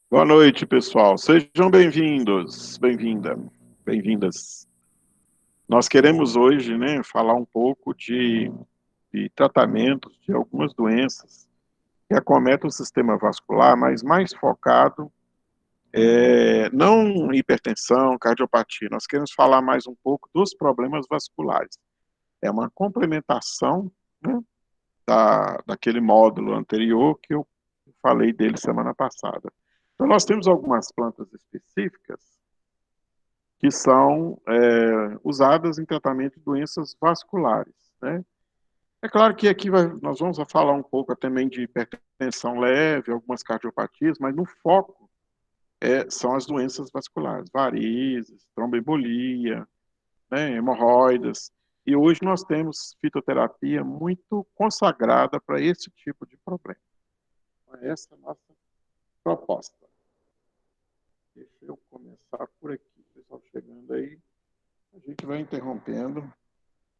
Boa noite, pessoal. Sejam bem-vindos, bem-vindas. Nós queremos hoje, né, falar um pouco de tratamentos de algumas doenças que acometem o sistema vascular, mas mais focado, não em hipertensão, cardiopatia. Nós queremos falar mais um pouco dos problemas vasculares. É uma complementação, né, daquele módulo anterior que eu falei dele semana passada. Então, nós temos algumas plantas específicas que são usadas em tratamento de doenças vasculares, né? É claro que aqui nós vamos falar um pouco também de hipertensão leve, algumas cardiopatias, mas no foco são as doenças vasculares, varizes, tromboembolia, né, hemorroidas. E hoje nós temos fitoterapia muito consagrada para esse tipo de problema. Essa é a nossa proposta. Deixa eu começar por aqui, pessoal chegando aí. A gente vai interrompendo,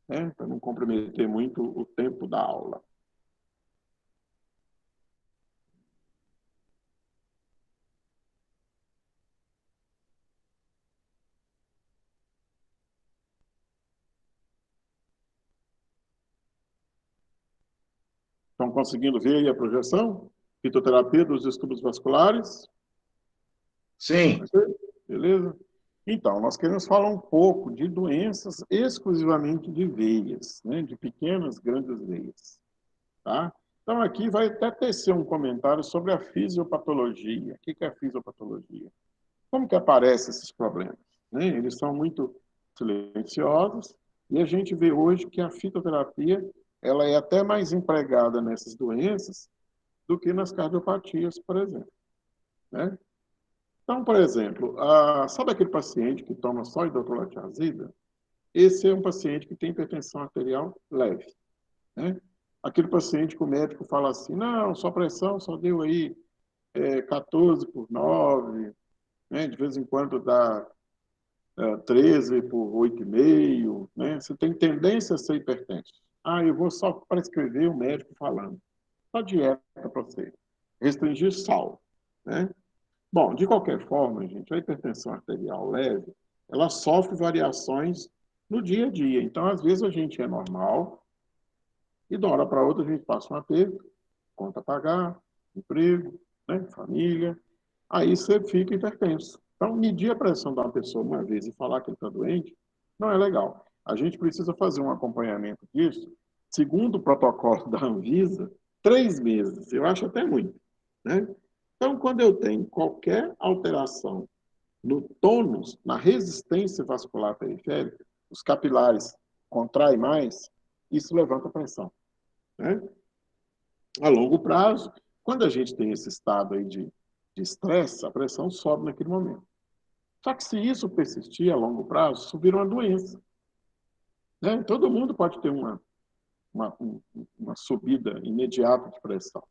né, para não comprometer muito o tempo da aula. Estão conseguindo ver aí a projeção? Fitoterapia dos distúrbios vasculares? Sim, Beleza? Então, nós queremos falar um pouco de doenças exclusivamente de veias, né, de pequenas, grandes veias. Tá? Então, aqui vai até tecer um comentário sobre a fisiopatologia. O que é a fisiopatologia? Como que aparecem esses problemas? Né? Eles são muito silenciosos e a gente vê hoje que a fitoterapia ela é até mais empregada nessas doenças do que nas cardiopatias, por exemplo. Né? Então, por exemplo, sabe aquele paciente que toma só hidroclorotiazida? Esse é um paciente que tem hipertensão arterial leve. Né? Aquele paciente que o médico fala assim, não, sua pressão só deu aí 14 por 9, né? De vez em quando dá 13 por 8,5, né? Você tem tendência a ser hipertenso. Ah, eu vou só prescrever o médico falando. Só dieta para você. Restringir sal, né? Bom, de qualquer forma, gente, a hipertensão arterial leve, ela sofre variações no dia a dia. Então, às vezes a gente é normal e de uma hora para outra a gente passa um aperto, conta a pagar, emprego, né, família, aí você fica hipertenso. Então, medir a pressão de uma pessoa uma vez e falar que ele está doente não é legal. A gente precisa fazer um acompanhamento disso, segundo o protocolo da Anvisa, 3 meses. Eu acho até muito. Né? Então, quando eu tenho qualquer alteração no tônus, na resistência vascular periférica, os capilares contraem mais, isso levanta a pressão. Né? A longo prazo, quando a gente tem esse estado aí de estresse, a pressão sobe naquele momento. Só que se isso persistir a longo prazo, isso vira uma doença. Né? Todo mundo pode ter uma, uma subida imediata de pressão.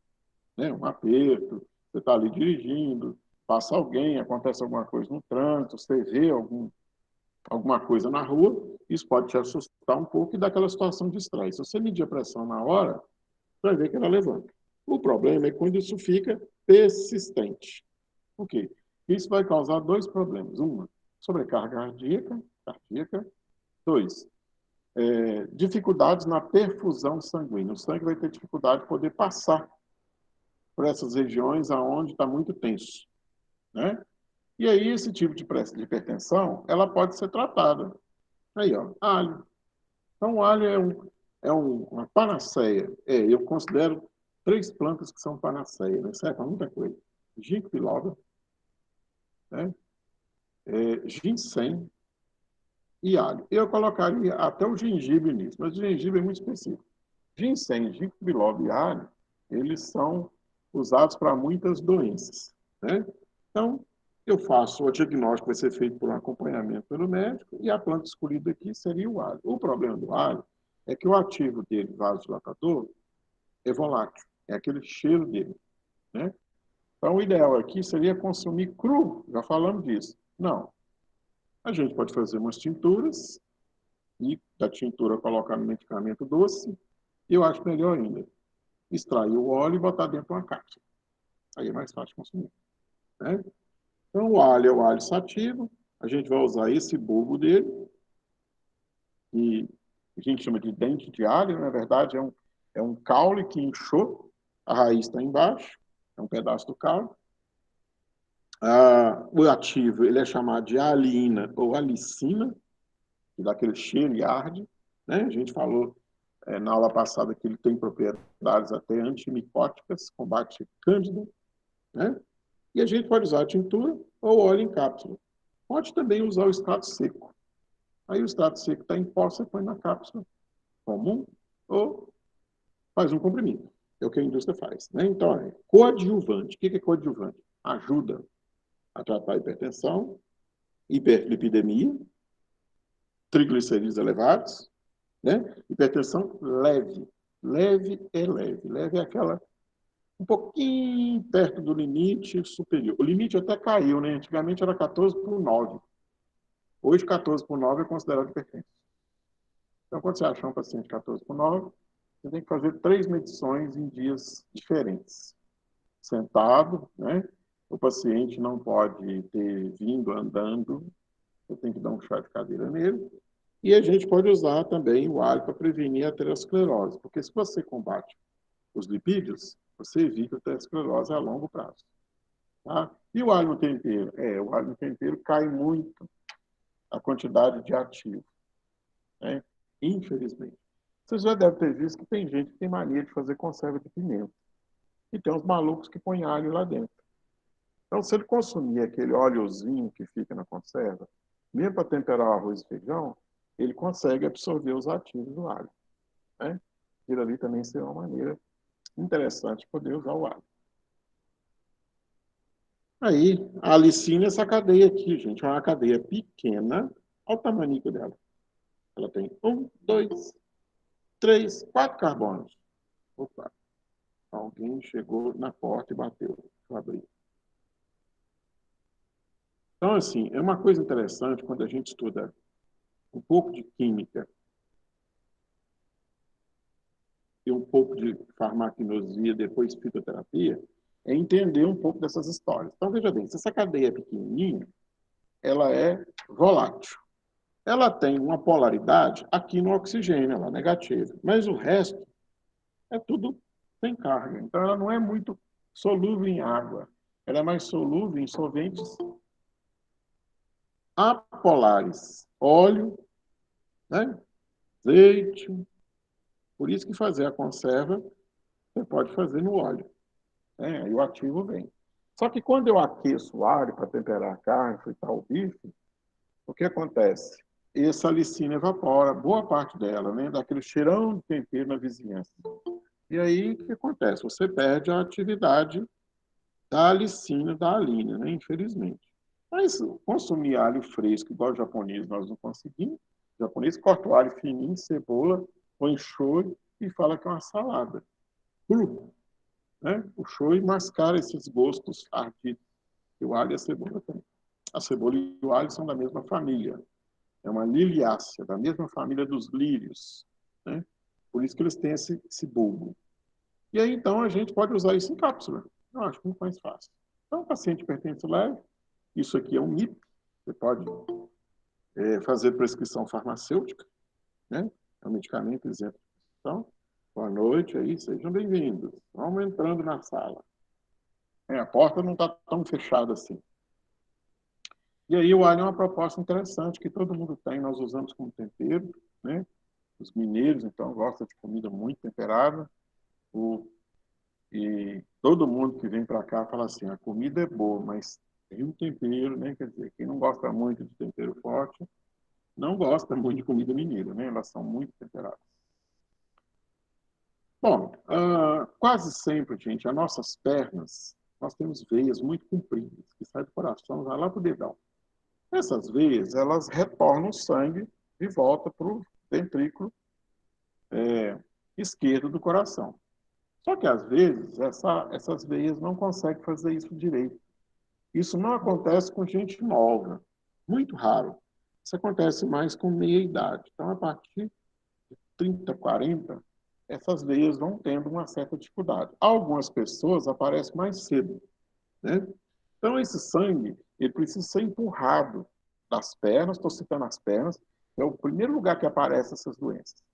Né? Um aperto, você está ali dirigindo, passa alguém, acontece alguma coisa no trânsito, você vê alguma coisa na rua, isso pode te assustar um pouco e dar aquela situação de estresse. Se você medir a pressão na hora, você vai ver que ela levanta. O problema é quando isso fica persistente. O quê? Isso vai causar dois problemas. Uma, sobrecarga cardíaca. Dois, dificuldades na perfusão sanguínea. O sangue vai ter dificuldade de poder passar por essas regiões aonde está muito tenso. Né? E aí, esse tipo de hipertensão, ela pode ser tratada. Aí, ó, alho. Então, o alho uma panaceia. Eu considero 3 plantas que são panaceia, né? Serve para muita coisa. Ginkgo biloba, né? Ginseng e alho. Eu colocaria até o gengibre nisso, mas o gengibre é muito específico. Ginseng, ginkgo biloba e alho, eles são usados para muitas doenças. Né? Então, eu faço o diagnóstico, vai ser feito por um acompanhamento pelo médico, e a planta escolhida aqui seria o alho. O problema do alho é que o ativo dele, vasodilatador, é volátil, é aquele cheiro dele. Né? Então, o ideal aqui seria consumir cru, já falamos disso. Não. A gente pode fazer umas tinturas, e da tintura colocar no medicamento doce, e eu acho melhor ainda, extrair o óleo e botar dentro de uma cápsula. Aí é mais fácil de consumir. né? Então, o alho é o alho sativa, a gente vai usar esse bulbo dele, que a gente chama de dente de alho, na verdade é um caule que inchou, a raiz está embaixo, é um pedaço do caule. O ativo ele é chamado de alina ou alicina, que dá aquele cheiro e arde, né? A gente falou na aula passada que ele tem propriedades até antimicóticas, combate cândida, né? E a gente pode usar a tintura ou óleo em cápsula. Pode também usar o extrato seco. Aí o extrato seco está em pó, você põe na cápsula comum ou faz um comprimido. É o que a indústria faz, né? Então, coadjuvante. O que é coadjuvante? Ajuda a tratar a hipertensão, hiperlipidemia, triglicerídeos elevados, né? Hipertensão leve. Leve é leve. Leve é aquela um pouquinho perto do limite superior. O limite até caiu, né? Antigamente era 14/9. Hoje, 14/9 é considerado hipertenso. Então, quando você achar um paciente 14/9, você tem que fazer 3 medições em dias diferentes. Sentado, né? O paciente não pode ter vindo andando, você tem que dar um chá de cadeira nele. E a gente pode usar também o alho para prevenir a aterosclerose, porque se você combate os lipídios, você evita a aterosclerose a longo prazo. Tá? E o alho no tempero? O alho no tempero cai muito a quantidade de ativo, né? Infelizmente. Você já deve ter visto que tem gente que tem mania de fazer conserva de pimenta. E tem uns malucos que põem alho lá dentro. Então, se ele consumir aquele óleozinho que fica na conserva, mesmo para temperar o arroz e feijão, ele consegue absorver os ativos do alho, né? Aquilo ali também será uma maneira interessante de poder usar o alho. Aí, a alicina, essa cadeia aqui, gente, é uma cadeia pequena. Olha o tamanho dela. Ela tem 1, 2, 3, 4 carbonos. Opa, alguém chegou na porta e bateu. Deixa eu abrir. Então, assim, é uma coisa interessante quando a gente estuda um pouco de química e um pouco de farmacologia, depois fitoterapia, é entender um pouco dessas histórias. Então, veja bem, se essa cadeia é pequenininha, ela é volátil. Ela tem uma polaridade aqui no oxigênio, ela é negativa, mas o resto é tudo sem carga. Então, ela não é muito solúvel em água, ela é mais solúvel em solventes apolares, óleo, né? Azeite. Por isso que fazer a conserva, você pode fazer no óleo, né? Aí o ativo vem. Só que quando eu aqueço o alho para temperar a carne, fritar o bife, o que acontece? Essa alicina evapora, boa parte dela, né? Daquele cheirão de tempero na vizinhança. E aí, o que acontece? Você perde a atividade da alicina, da alina, né? Infelizmente. Mas consumir alho fresco, igual o japonês, nós não conseguimos. O japonês corta o alho fininho, cebola, põe shoyu e fala que é uma salada. Cru, né? O shoyu mascara esses gostos ardidos. E o alho e a cebola também. A cebola e o alho são da mesma família. É uma liliácea, da mesma família dos lírios, né? Por isso que eles têm esse bulbo. E aí, então, a gente pode usar isso em cápsula. Eu acho muito mais fácil. Então, paciente hipertenso leve, isso aqui é um MIP, você pode fazer prescrição farmacêutica, né? É um medicamento isento de prescrição. Boa noite aí, sejam bem-vindos. Vamos entrando na sala. A porta não está tão fechada assim. E aí o alho é uma proposta interessante que todo mundo tem, nós usamos como tempero, né? Os mineiros, então, gostam de comida muito temperada. E todo mundo que vem para cá fala assim, a comida é boa, mas tem um tempero, né? Quer dizer, quem não gosta muito de tempero forte, não gosta muito de comida mineira, né? Elas são muito temperadas. Bom, quase sempre, gente, as nossas pernas, nós temos veias muito compridas, que saem do coração, vai lá para o dedão. Essas veias, elas retornam o sangue de volta para o ventrículo esquerdo do coração. Só que, às vezes, essas veias não conseguem fazer isso direito. Isso não acontece com gente nova, muito raro. Isso acontece mais com meia-idade. Então, a partir de 30, 40, essas veias vão tendo uma certa dificuldade. Algumas pessoas aparecem mais cedo, né? Então, esse sangue, ele precisa ser empurrado das pernas, estou citando as pernas, é o primeiro lugar que aparecem essas doenças.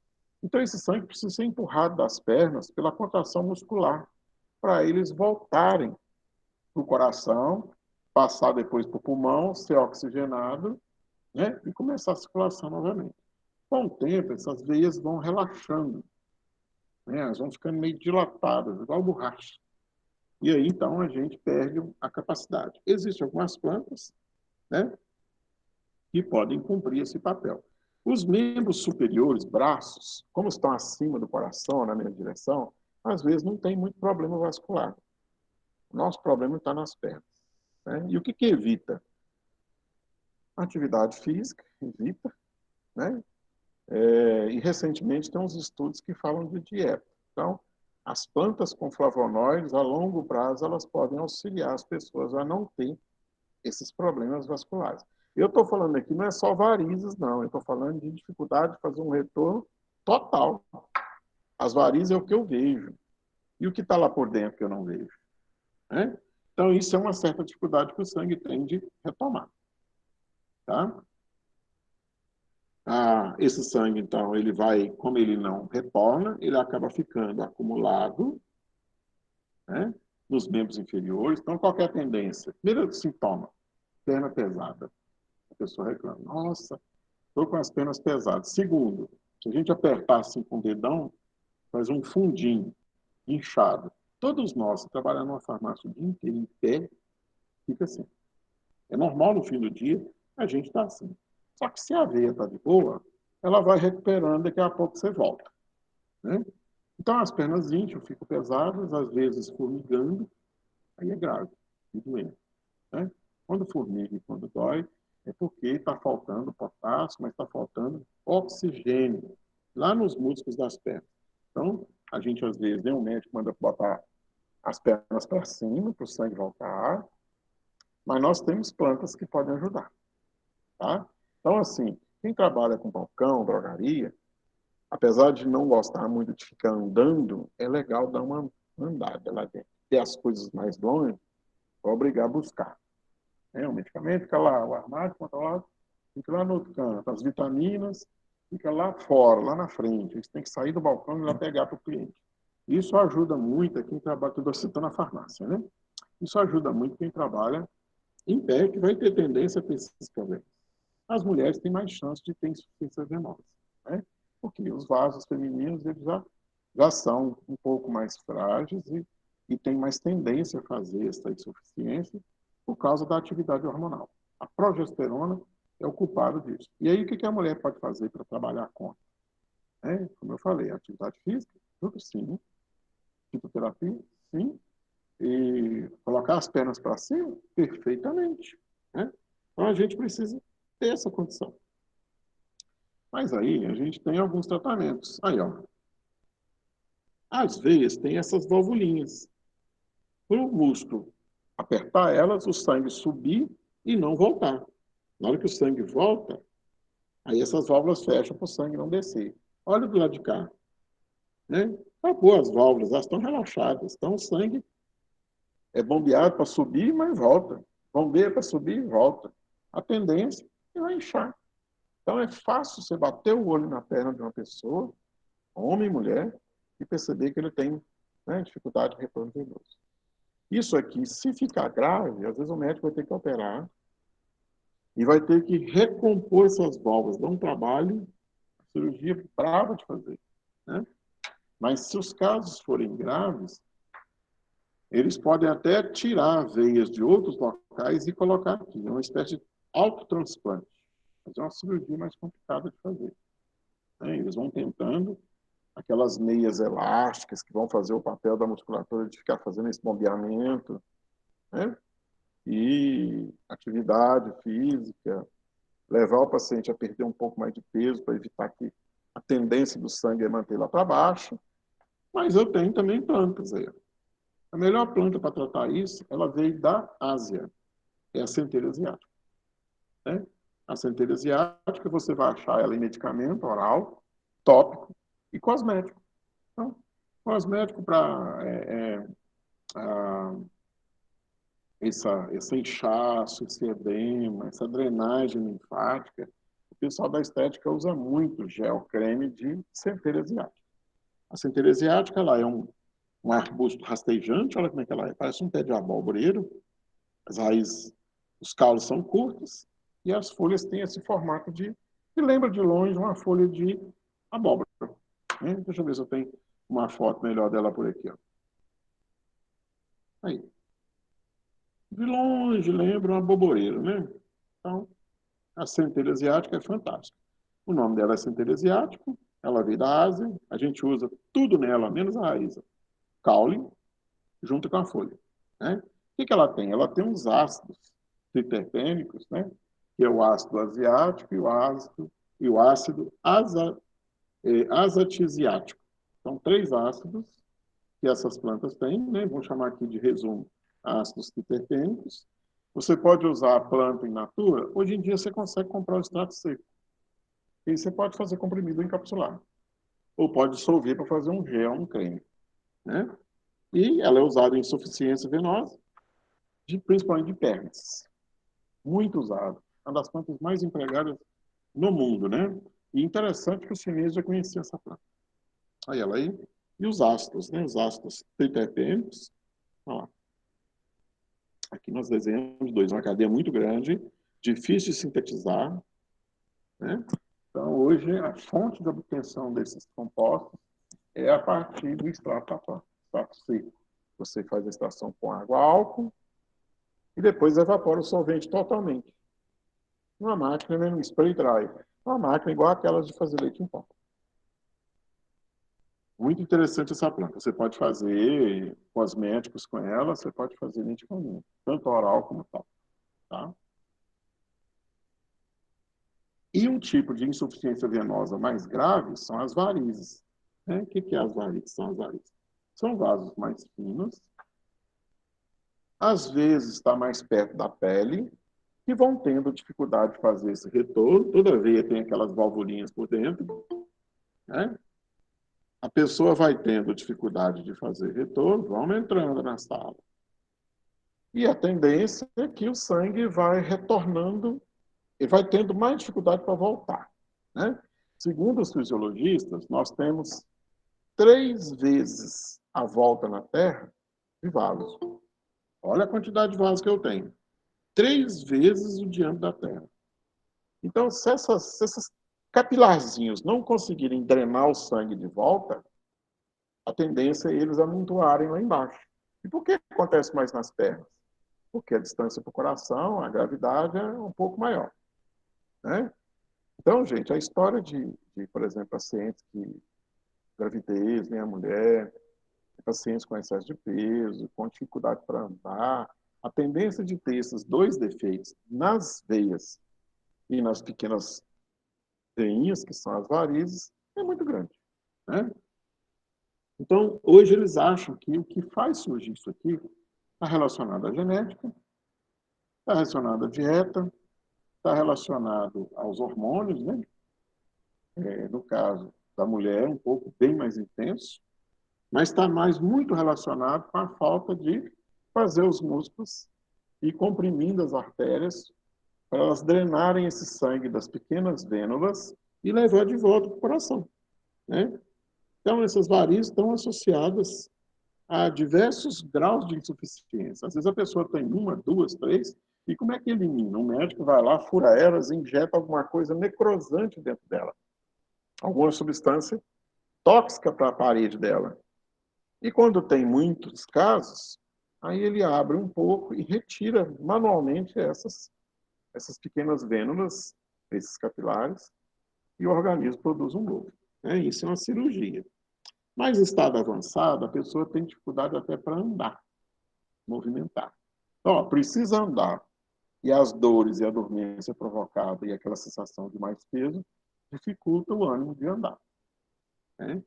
Então, esse sangue precisa ser empurrado das pernas pela contração muscular, para eles voltarem para o coração, passar depois para o pulmão, ser oxigenado, né? E começar a circulação novamente. Com o tempo, essas veias vão relaxando, né? Elas vão ficando meio dilatadas, igual borracha. E aí, então, a gente perde a capacidade. Existem algumas plantas, né, que podem cumprir esse papel. Os membros superiores, braços, como estão acima do coração, na mesma direção, às vezes não tem muito problema vascular. O nosso problema está nas pernas. Né? E o que evita? Atividade física, evita, né? E recentemente tem uns estudos que falam de dieta. Então, as plantas com flavonoides, a longo prazo, elas podem auxiliar as pessoas a não ter esses problemas vasculares. Eu estou falando aqui, não é só varizes, não. Eu estou falando de dificuldade de fazer um retorno total. As varizes é o que eu vejo. E o que está lá por dentro que eu não vejo? Né? Então, isso é uma certa dificuldade que o sangue tem de retomar. Tá? Esse sangue, então, ele vai, como ele não retorna, ele acaba ficando acumulado, né, nos membros inferiores. Então, qual é a tendência? Primeiro sintoma, perna pesada. A pessoa reclama, nossa, estou com as pernas pesadas. Segundo, se a gente apertar assim com o dedão, faz um fundinho, inchado. Todos nós, que trabalhamos numa farmácia o dia inteiro em pé, fica assim. É normal no fim do dia, a gente está assim. Só que se a veia está de boa, ela vai recuperando, daqui a pouco você volta. Né? Então as pernas incham, ficam pesadas, às vezes formigando, aí é grave, e doente. Né? Quando formiga e quando dói, é porque está faltando potássio, mas está faltando oxigênio lá nos músculos das pernas. Então, a gente às vezes, né, o médico manda botar as pernas para cima, para o sangue voltar, mas nós temos plantas que podem ajudar. Tá? Então, assim, quem trabalha com balcão, drogaria, apesar de não gostar muito de ficar andando, é legal dar uma andada lá dentro. Ter as coisas mais longe, é obrigar a buscar. Né? O medicamento fica lá, o armário controlado, fica lá no outro canto. As vitaminas fica lá fora, lá na frente. Eles têm que sair do balcão e lá pegar para o cliente. Isso ajuda muito quem trabalha, estou citando a farmácia, né? Isso ajuda muito quem trabalha em pé, que vai ter tendência a ter esses problemas. As mulheres têm mais chance de ter insuficiência venosa, né? Porque os vasos femininos eles já são um pouco mais frágeis e têm mais tendência a fazer essa insuficiência por causa da atividade hormonal. A progesterona é o culpado disso. E aí, o que a mulher pode fazer para trabalhar contra? Como eu falei, atividade física, tudo sim. Fitoterapia, sim. E colocar as pernas para cima, perfeitamente. Né? Então, a gente precisa ter essa condição. Mas aí a gente tem alguns tratamentos. Aí, ó. As veias têm essas valvulinhas. Para o músculo apertar elas, o sangue subir e não voltar. Na hora que o sangue volta, aí essas válvulas fecham para o sangue não descer. Olha do lado de cá. Né? Acabou as válvulas, elas estão relaxadas. Então o sangue é bombeado para subir, mas volta. Bombeia para subir e volta. A tendência é vai inchar. Então é fácil você bater o olho na perna de uma pessoa, homem e mulher, e perceber que ele tem, né, dificuldade de retorno venoso. Isso aqui, se ficar grave, às vezes o médico vai ter que operar e vai ter que recompor essas válvulas. Dá um trabalho, cirurgia brava de fazer. Né? Mas se os casos forem graves, eles podem até tirar veias de outros locais e colocar aqui. É uma espécie de autotransplante. Mas é uma cirurgia mais complicada de fazer. Né? Eles vão tentando aquelas meias elásticas que vão fazer o papel da musculatura de ficar fazendo esse bombeamento, né? E atividade física, levar o paciente a perder um pouco mais de peso para evitar que a tendência do sangue é manter lá para baixo. Mas eu tenho também plantas aí. A melhor planta para tratar isso, ela veio da Ásia, é a centelha asiática. Né? A centelha asiática, você vai achar ela em medicamento oral, tópico e cosmético. Então, cosmético para esse inchaço, esse edema, essa drenagem linfática, o pessoal da estética usa muito gel creme de centeira asiática. A centeira asiática ela é um arbusto rastejante, olha como é que ela é, parece um pé de abóboreiro, as raízes, os caules são curtos e as folhas têm esse formato que lembra de longe uma folha de abóbora. Né? Deixa eu ver se eu tenho uma foto melhor dela por aqui. Ó. Aí. De longe lembra uma aboboreira, né? Então, a centelha asiática é fantástica. O nome dela é centelha asiática, ela veio da Ásia, a gente usa tudo nela, menos a raiz. Caule, junto com a folha. Né? O que ela tem? Ela tem uns ácidos triterpênicos, né? Que é o ácido asiático e o ácido azatisiático. São três ácidos que essas plantas têm, né? Vamos chamar aqui de resumo ácidos triterpênicos. Você pode usar a planta in natura. Hoje em dia você consegue comprar o extrato seco. E você pode fazer comprimido encapsulado. Ou pode dissolver para fazer um gel, um creme. Né? E ela é usada em insuficiência venosa, principalmente de pernas. Muito usada. Uma das plantas mais empregadas no mundo, né? E interessante que os chineses já conheciam essa planta. Aí ela aí. E os ácidos, né? Os ácidos triterpênicos. Olha lá. Aqui nós desenhamos dois. Uma cadeia muito grande, difícil de sintetizar. Né? Então, hoje, a fonte de obtenção desses compostos é a partir do extrato da planta, extrato seco. Você faz a extração com água, álcool, e depois evapora o solvente totalmente. Uma máquina, né, um spray dry. Uma máquina igual aquelas de fazer leite em pó. Muito interessante essa planta. Você pode fazer cosméticos com ela, você pode fazer medicamento, tanto oral como tal. Tá? E um tipo de insuficiência venosa mais grave são as varizes. Né? O que é as varizes? São as varizes. São vasos mais finos, às vezes está mais perto da pele, que vão tendo dificuldade de fazer esse retorno. Toda veia tem aquelas valvulinhas por dentro. Né? A pessoa vai tendo dificuldade de fazer retorno, vamos entrando na sala. E a tendência é que o sangue vai retornando e vai tendo mais dificuldade para voltar. Né? Segundo os fisiologistas, nós temos 3 vezes a volta na Terra de vasos. Olha a quantidade de vasos que eu tenho. 3 vezes o diâmetro da Terra. Então, se esses capilarzinhos não conseguirem drenar o sangue de volta, a tendência é eles amontoarem lá embaixo. E por que acontece mais nas pernas? Porque a distância para o coração, a gravidade é um pouco maior. Né? Então, gente, a história por exemplo, pacientes que gravidez, né, a mulher, pacientes com excesso de peso, com dificuldade para andar, a tendência de ter esses dois defeitos nas veias e nas pequenas veinhas, que são as varizes, é muito grande. Né? Então, hoje eles acham que o que faz surgir isso aqui está relacionado à genética, está relacionado à dieta, está relacionado aos hormônios, né? No caso da mulher, um pouco bem mais intenso, mas está muito relacionado com a falta de fazer os músculos e comprimindo as artérias para elas drenarem esse sangue das pequenas vênulas e levar de volta para o coração. Né? Então, essas varizes estão associadas a diversos graus de insuficiência. Às vezes a pessoa tem uma, duas, três, e como é que elimina? O médico vai lá, fura elas, injeta alguma coisa necrosante dentro dela, alguma substância tóxica para a parede dela. E quando tem muitos casos, aí ele abre um pouco e retira manualmente essas pequenas vênulas, esses capilares, e o organismo produz um novo. Isso é uma cirurgia. Mas em estado avançado, a pessoa tem dificuldade até para andar, movimentar. Então, precisa andar. E as dores e a dormência provocada e aquela sensação de mais peso dificulta o ânimo de andar. Né?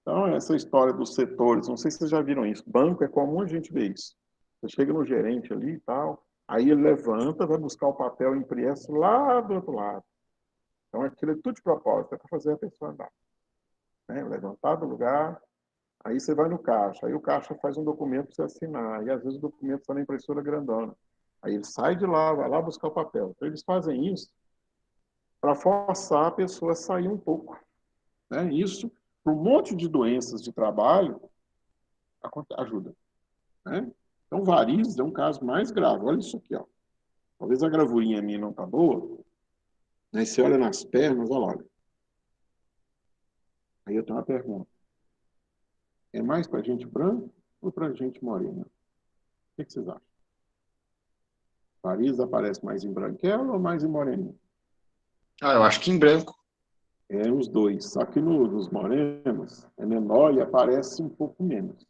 Então, essa história dos setores, não sei se vocês já viram isso, banco é comum a gente ver isso. Você chega no gerente ali e tal, aí ele levanta, vai buscar o papel impresso lá do outro lado. Então, aquilo é tudo de propósito, é para fazer a pessoa andar. Né? Levantar do lugar, Aí você vai no caixa, aí o caixa faz um documento para você assinar, e às vezes o documento está na impressora grandona. Aí ele sai de lá, vai lá buscar o papel. Então, eles fazem isso para forçar a pessoa a sair um pouco. Né? Isso, para um monte de doenças de trabalho, ajuda. Né? Então, varizes é um caso mais grave. Olha isso aqui. Ó. Talvez a gravurinha minha não está boa, mas você olha nas pernas, olha lá. Aí eu tenho uma pergunta. É mais para gente branca ou para gente morena? O que vocês acham? Varizes aparece mais em branquela ou mais em morena? Ah, eu acho que em branco. É os dois. Só que nos morenos é menor e aparece um pouco menos.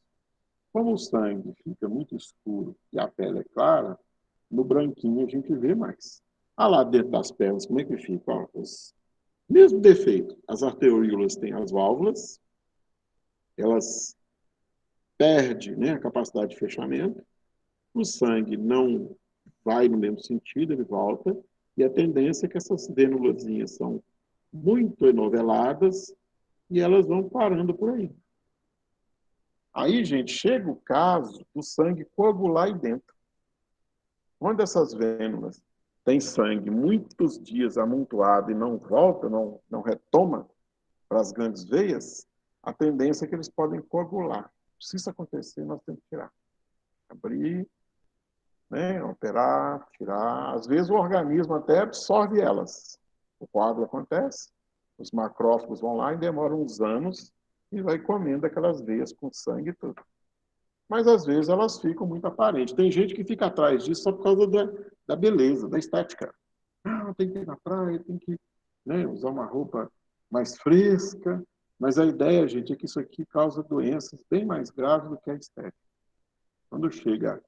Como o sangue fica muito escuro e a pele é clara, no branquinho a gente vê mais. Ah lá dentro das pernas, como é que fica? Ó, mesmo defeito. As arteriolas têm as válvulas, elas perdem, né, a capacidade de fechamento, o sangue não vai no mesmo sentido, ele volta, e a tendência é que essas venulazinhas são muito enoveladas e elas vão parando por aí. Aí, gente, chega o caso do sangue coagular aí dentro. Quando essas vênulas têm sangue muitos dias amontoado e não volta, não retoma para as grandes veias, a tendência é que eles podem coagular. Se isso acontecer, nós temos que tirar. Abrir, né, operar, tirar. Às vezes o organismo até absorve elas. O quadro acontece, os macrófagos vão lá e demoram uns anos e vai comendo aquelas veias com sangue e tudo. Mas às vezes elas ficam muito aparentes. Tem gente que fica atrás disso só por causa da beleza, da estética. Ah, tem que ir na praia, tem que, né, usar uma roupa mais fresca. Mas a ideia, gente, é que isso aqui causa doenças bem mais graves do que a estética. Quando chega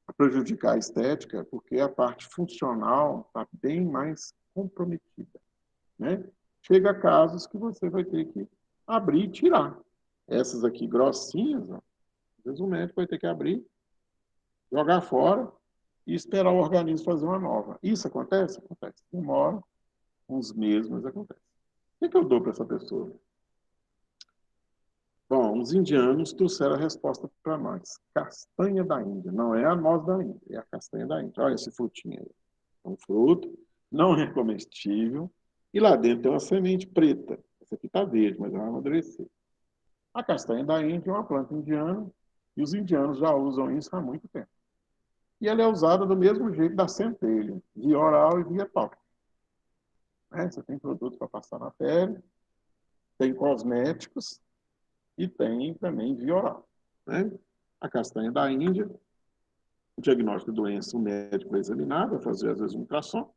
a prejudicar a estética, porque a parte funcional está bem mais comprometida. Né? Chega a casos que você vai ter que abrir e tirar. Essas aqui grossinhas, ó, às vezes o médico vai ter que abrir, jogar fora e esperar o organismo fazer uma nova. Isso acontece? Acontece. Demora uns meses, mas acontece. O que eu dou para essa pessoa? Bom, os indianos trouxeram a resposta para nós. Castanha da Índia. Não é a noz da Índia, é a castanha da Índia. Olha esse frutinho aí. É um fruto, não é comestível, e lá dentro tem uma semente preta. Essa aqui está verde, mas ela vai amadurecer. A castanha da Índia é uma planta indiana, e os indianos já usam isso há muito tempo. E ela é usada do mesmo jeito da centelha, via oral e via tópica. Né? Você tem produtos para passar na pele, tem cosméticos e tem também via oral. Né? A castanha da Índia, o diagnóstico de doença, o médico vai examinar, vai fazer às vezes um ultrassom.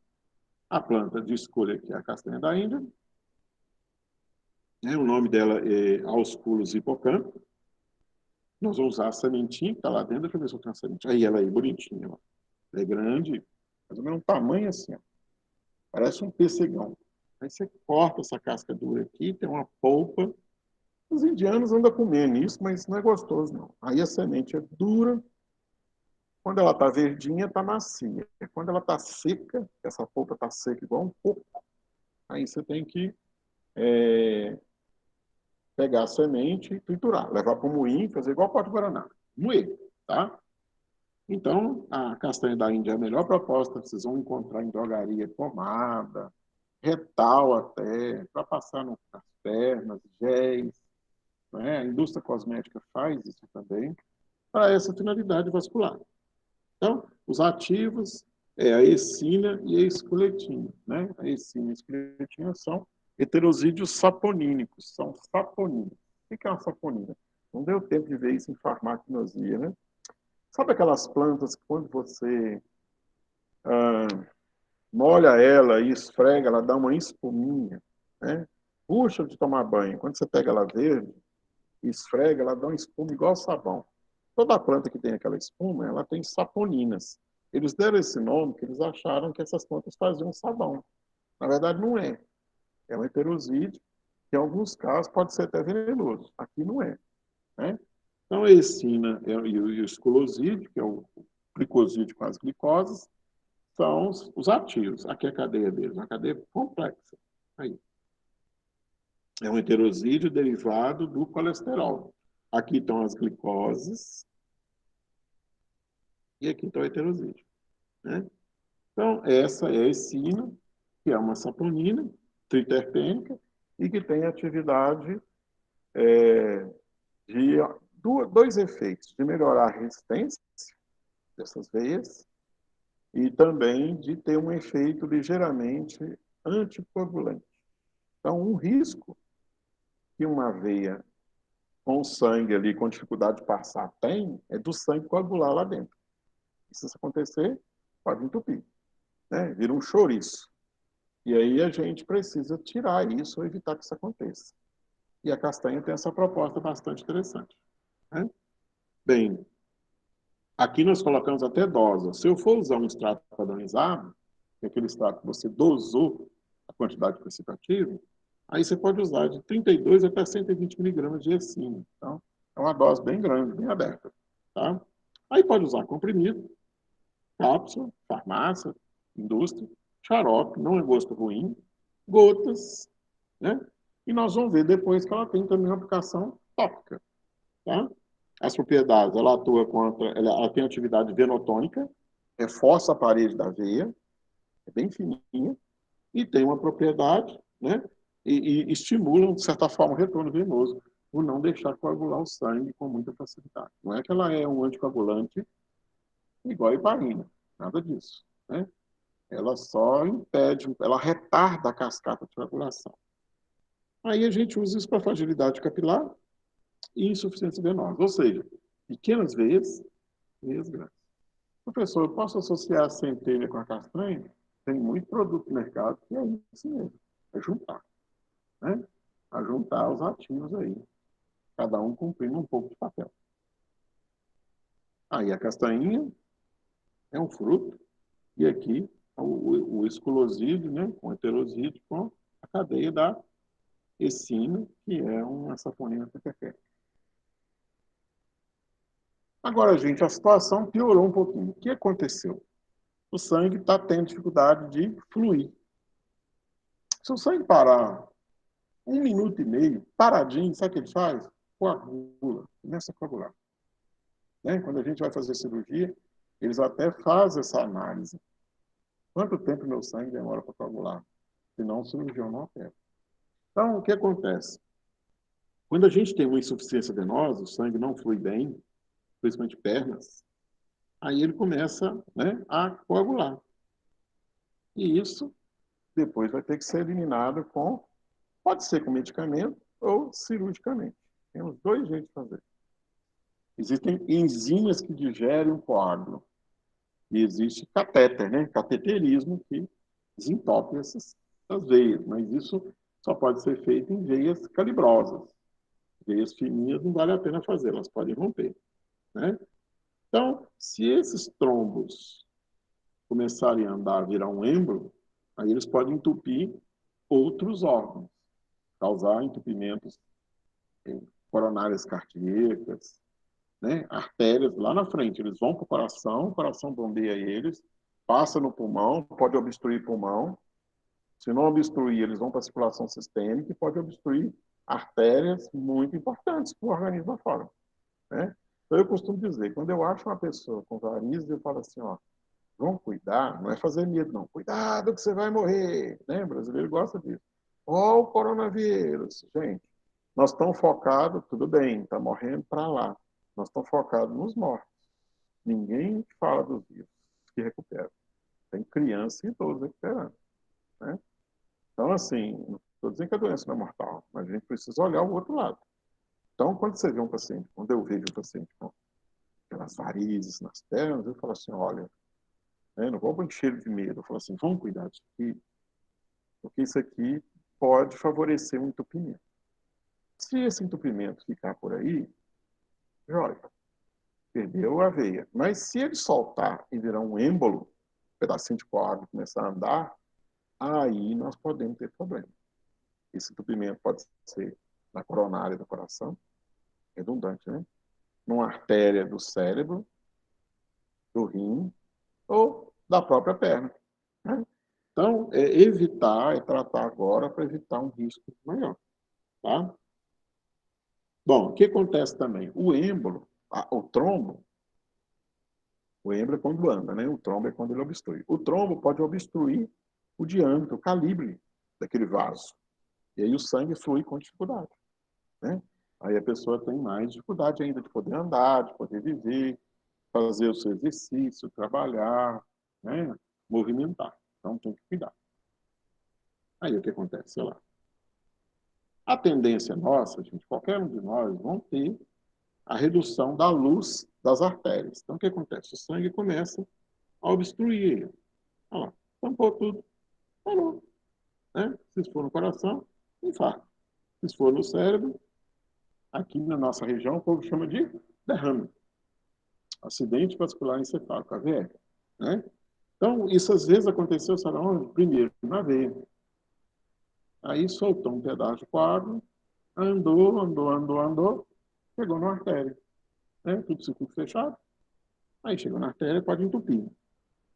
A planta de escolha, que é a castanha da Índia, né? O nome dela é Ausculus hippocampi. Nós vamos usar a sementinha que está lá dentro, deixa eu ver se eu tenho a sementinha. Aí ela é bonitinha, ó. Ela é grande, mais ou menos um tamanho assim, ó. Parece um pessegão. Aí você corta essa casca dura aqui, tem uma polpa. Os indianos andam comendo isso, mas não é gostoso, não. Aí a semente é dura. Quando ela está verdinha, está macia. Quando ela está seca, essa polpa está seca igual um coco, aí você tem que pegar a semente e triturar. Levar para o moinho, fazer igual pó de guaraná. Moer, tá? Então, a castanha da Índia é a melhor proposta. Vocês vão encontrar em drogaria pomada, retal até, para passar nas pernas, géis. Né? A indústria cosmética faz isso também, para essa finalidade vascular. Então, os ativos é a essina e a esculetina. Né? A essina e a esculetina são heterosídeos saponínicos, são saponinas. O que é uma saponina? Não deu tempo de ver isso em farmacognosia, né? Sabe aquelas plantas que quando você molha ela e esfrega, ela dá uma espuminha, né? Puxa de tomar banho. Quando você pega ela verde e esfrega, ela dá uma espuma igual sabão. Toda planta que tem aquela espuma, ela tem saponinas. Eles deram esse nome porque eles acharam que essas plantas faziam sabão. Na verdade, não é. É um heterosídeo, que em alguns casos pode ser até venenoso. Aqui não é. Né? Então, a essina e o esculosídeo, que é o glicosídeo com as glicoses, são os ativos. Aqui é a cadeia deles, uma cadeia complexa. Aí. É um heterosídeo derivado do colesterol. Aqui estão as glicoses e aqui está o heterosídeo, né? Então, essa é a ecina, que é uma saponina triterpênica e que tem atividade de dois efeitos, de melhorar a resistência dessas veias e também de ter um efeito ligeiramente anticoagulante. Então, um risco que uma veia com sangue ali, com dificuldade de passar, tem, é do sangue coagular lá dentro. E se isso acontecer, pode entupir, né? Vira um chouriço. E aí a gente precisa tirar isso ou evitar que isso aconteça. E a castanha tem essa proposta bastante interessante, né? Bem, aqui nós colocamos até dose. Se eu for usar um extrato padronizado, que é aquele extrato que você dosou a quantidade de precipitativo, aí você pode usar de 32 até 120 miligramas de ecina. Então, é uma dose bem grande, bem aberta. Tá? Aí pode usar comprimido, cápsula, farmácia, indústria, xarope, não é gosto ruim, gotas, né? E nós vamos ver depois que ela tem também uma aplicação tópica, tá? As propriedades, ela atua contra, ela tem atividade venotônica, reforça a parede da veia, é bem fininha, e tem uma propriedade, né? E estimula, de certa forma, o retorno venoso, por não deixar coagular o sangue com muita facilidade. Não é que ela é um anticoagulante igual a heparina, nada disso, né? Ela só impede, ela retarda a cascata de coagulação. Aí a gente usa isso para fragilidade capilar e insuficiência venosa, ou seja, pequenas veias, veias grandes. Professor, eu posso associar a centelha com a castanha? Tem muito produto no mercado que é isso mesmo, é juntar, né? A juntar os ativos aí, cada um cumprindo um pouco de papel. Aí a castanhinha é um fruto, e aqui o esculosídeo, né, com o heterosídeo, com a cadeia da ecina, que é uma saponina TPP. Agora, gente, a situação piorou um pouquinho. O que aconteceu? O sangue está tendo dificuldade de fluir. Se o sangue parar 1 minuto e meio, paradinho, sabe o que ele faz? Coagula, começa a coagular. Né? Quando a gente vai fazer cirurgia, eles até fazem essa análise. Quanto tempo meu sangue demora para coagular? Senão o cirurgião não opera. Então, o que acontece? Quando a gente tem uma insuficiência venosa, o sangue não flui bem, principalmente pernas, aí ele começa, né, a coagular. E isso depois vai ter que ser eliminado com, pode ser com medicamento ou cirurgicamente. Tem os dois jeitos de fazer. Existem enzimas que digerem o coágulo. E existe catéter, né? Cateterismo que desentope essas veias. Mas isso só pode ser feito em veias calibrosas. Veias fininhas não vale a pena fazer, elas podem romper, né? Então, se esses trombos começarem a andar, virar um êmbolo, aí eles podem entupir outros órgãos, causar entupimentos coronárias cardíacas, né? Artérias lá na frente. Eles vão para o coração bombeia eles, passa no pulmão, pode obstruir pulmão. Se não obstruir, eles vão para a circulação sistêmica e pode obstruir artérias muito importantes para o organismo afora, né? Então, eu costumo dizer, quando eu acho uma pessoa com varizes, eu falo assim, ó, vamos cuidar, não é fazer medo, não. Cuidado que você vai morrer, né? O brasileiro gosta disso. Ó, o coronavírus. Gente, nós estamos focados, tudo bem, está morrendo para lá. Nós estamos focados nos mortos. Ninguém fala dos vivos que recuperam. Tem criança e idoso recuperando, né? Então, assim, não estou dizendo que a doença não é mortal, mas a gente precisa olhar o outro lado. Então, quando você vê um paciente, quando eu vejo um paciente com aquelas varizes nas pernas, eu falo assim, olha, né, não vou encher de medo, eu falo assim, vamos cuidar disso aqui, porque isso aqui pode favorecer um entupimento. Se esse entupimento ficar por aí, joia, perdeu a veia. Mas se ele soltar e virar um êmbolo, um pedacinho de coágulo começar a andar, aí nós podemos ter problema. Esse entupimento pode ser na coronária do coração, redundante, né? Numa artéria do cérebro, do rim ou da própria perna, né? Então, evitar, tratar agora para evitar um risco maior. Tá? Bom, o que acontece também? O êmbolo, o trombo, o êmbolo é quando anda, né? O trombo é quando ele obstrui. O trombo pode obstruir o diâmetro, o calibre daquele vaso. E aí o sangue flui com dificuldade, né? Aí a pessoa tem mais dificuldade ainda de poder andar, de poder viver, fazer o seu exercício, trabalhar, né? Movimentar. Então tem que cuidar. Aí o que acontece? Sei lá. A tendência nossa, gente, qualquer um de nós, vão ter a redução da luz das artérias. Então o que acontece? O sangue começa a obstruir. Olha lá, tampou tudo, parou. Né? Se for no coração, infarto. Se for no cérebro, aqui na nossa região, o povo chama de derrame. Acidente vascular encefálico, AVE. Né? Então, isso às vezes aconteceu, sabe onde? Primeiro, na veia. Aí soltou um pedaço de coágulo, andou, chegou na artéria. Né? Tudo circuito fechado. Aí chegou na artéria, pode entupir.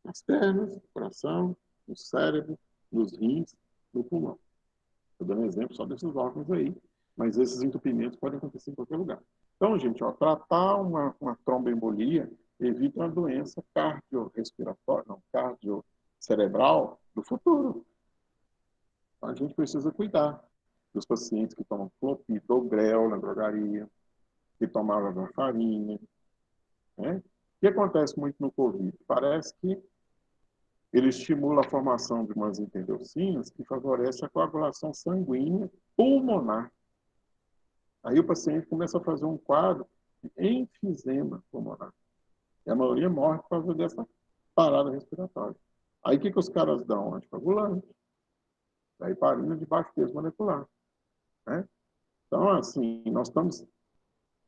Nas pernas, no coração, no cérebro, nos rins, no pulmão. Estou dando exemplo só desses órgãos aí, mas esses entupimentos podem acontecer em qualquer lugar. Então, gente, ó, tratar uma tromboembolia evita uma doença cardiorrespiratória, não, cardiocerebral do futuro. Então, a gente precisa cuidar dos pacientes que tomam clopidogrel na drogaria, que tomavam varfarina, né? O que acontece muito no Covid? Parece que ele estimula a formação de umas interleucinas que favorece a coagulação sanguínea pulmonar. Aí o paciente começa a fazer um quadro de enfisema pulmonar. E a maioria morre por causa dessa parada respiratória. Aí o que os caras dão? Anticoagulante. Da heparina de baixo peso molecular. Né? Então, assim, nós estamos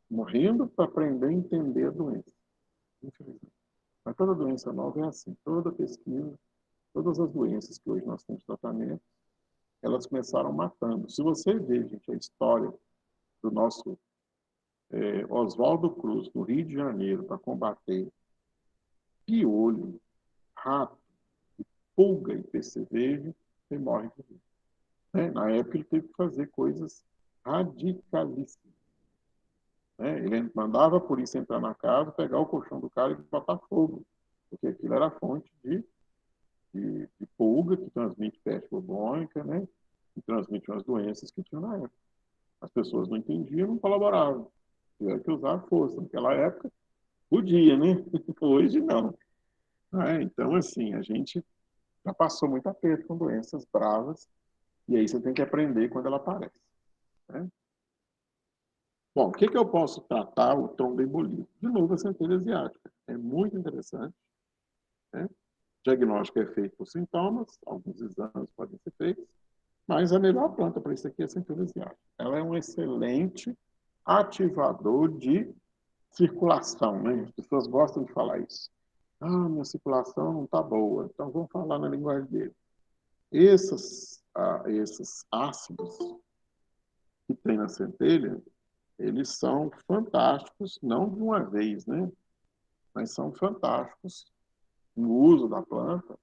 morrendo para aprender a entender a doença. Infelizmente. Mas toda doença nova é assim. Toda pesquisa, todas as doenças que hoje nós temos tratamento, elas começaram matando. Se você vê, gente, a história do nosso Oswaldo Cruz, no Rio de Janeiro, para combater piolho, rato, pulga e percevejo, ele morre de rir. Né? Na época, ele teve que fazer coisas radicalíssimas. Né? Ele mandava a polícia entrar na casa, pegar o colchão do cara e botar fogo, porque aquilo era fonte de pulga, que transmite peste bubônica, né? Que transmite umas doenças que tinham na época. As pessoas não entendiam, não colaboravam. Tiveram que usar a força. Naquela época, podia, né? Hoje, não. Então, assim, a gente já passou muito aperto com doenças bravas, e aí você tem que aprender quando ela aparece. Né? Bom, o que eu posso tratar o tromboembolismo? De novo, a centelha asiática. É muito interessante. Né? O diagnóstico é feito por sintomas, alguns exames podem ser feitos, mas a melhor planta para isso aqui é a centelha asiática. Ela é um excelente ativador de circulação. Né? As pessoas gostam de falar isso. Ah, minha circulação não está boa, então vamos falar na linguagem dele. Esses ácidos que tem na centelha, eles são fantásticos, não de uma vez, né? Mas são fantásticos no uso da planta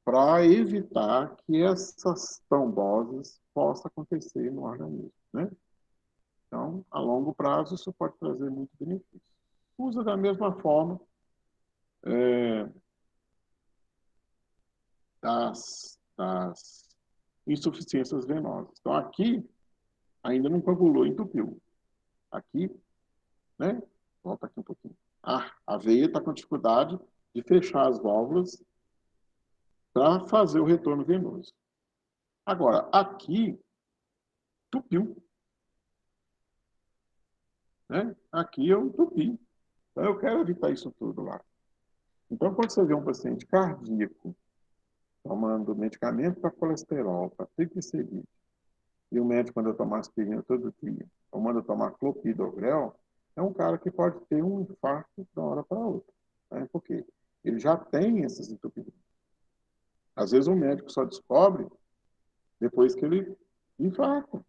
para evitar que essas tromboses possam acontecer no organismo, né? Então, a longo prazo, isso pode trazer muito benefício. Usa da mesma forma é, das insuficiências venosas. Então, aqui, ainda não coagulou, entupiu. Aqui, né? Volta aqui um pouquinho. A veia está com dificuldade de fechar as válvulas para fazer o retorno venoso. Agora, aqui, tupiu. Né? Aqui eu entupi. Então, eu quero evitar isso tudo lá. Então, quando você vê um paciente cardíaco tomando medicamento para colesterol, para triglicerídeo, e o médico manda tomar aspirina todo dia, ou manda tomar clopidogrel, é um cara que pode ter um infarto de uma hora para outra. Né? Por quê? Ele já tem esses entupimentos. Às vezes o médico só descobre depois que ele infarta.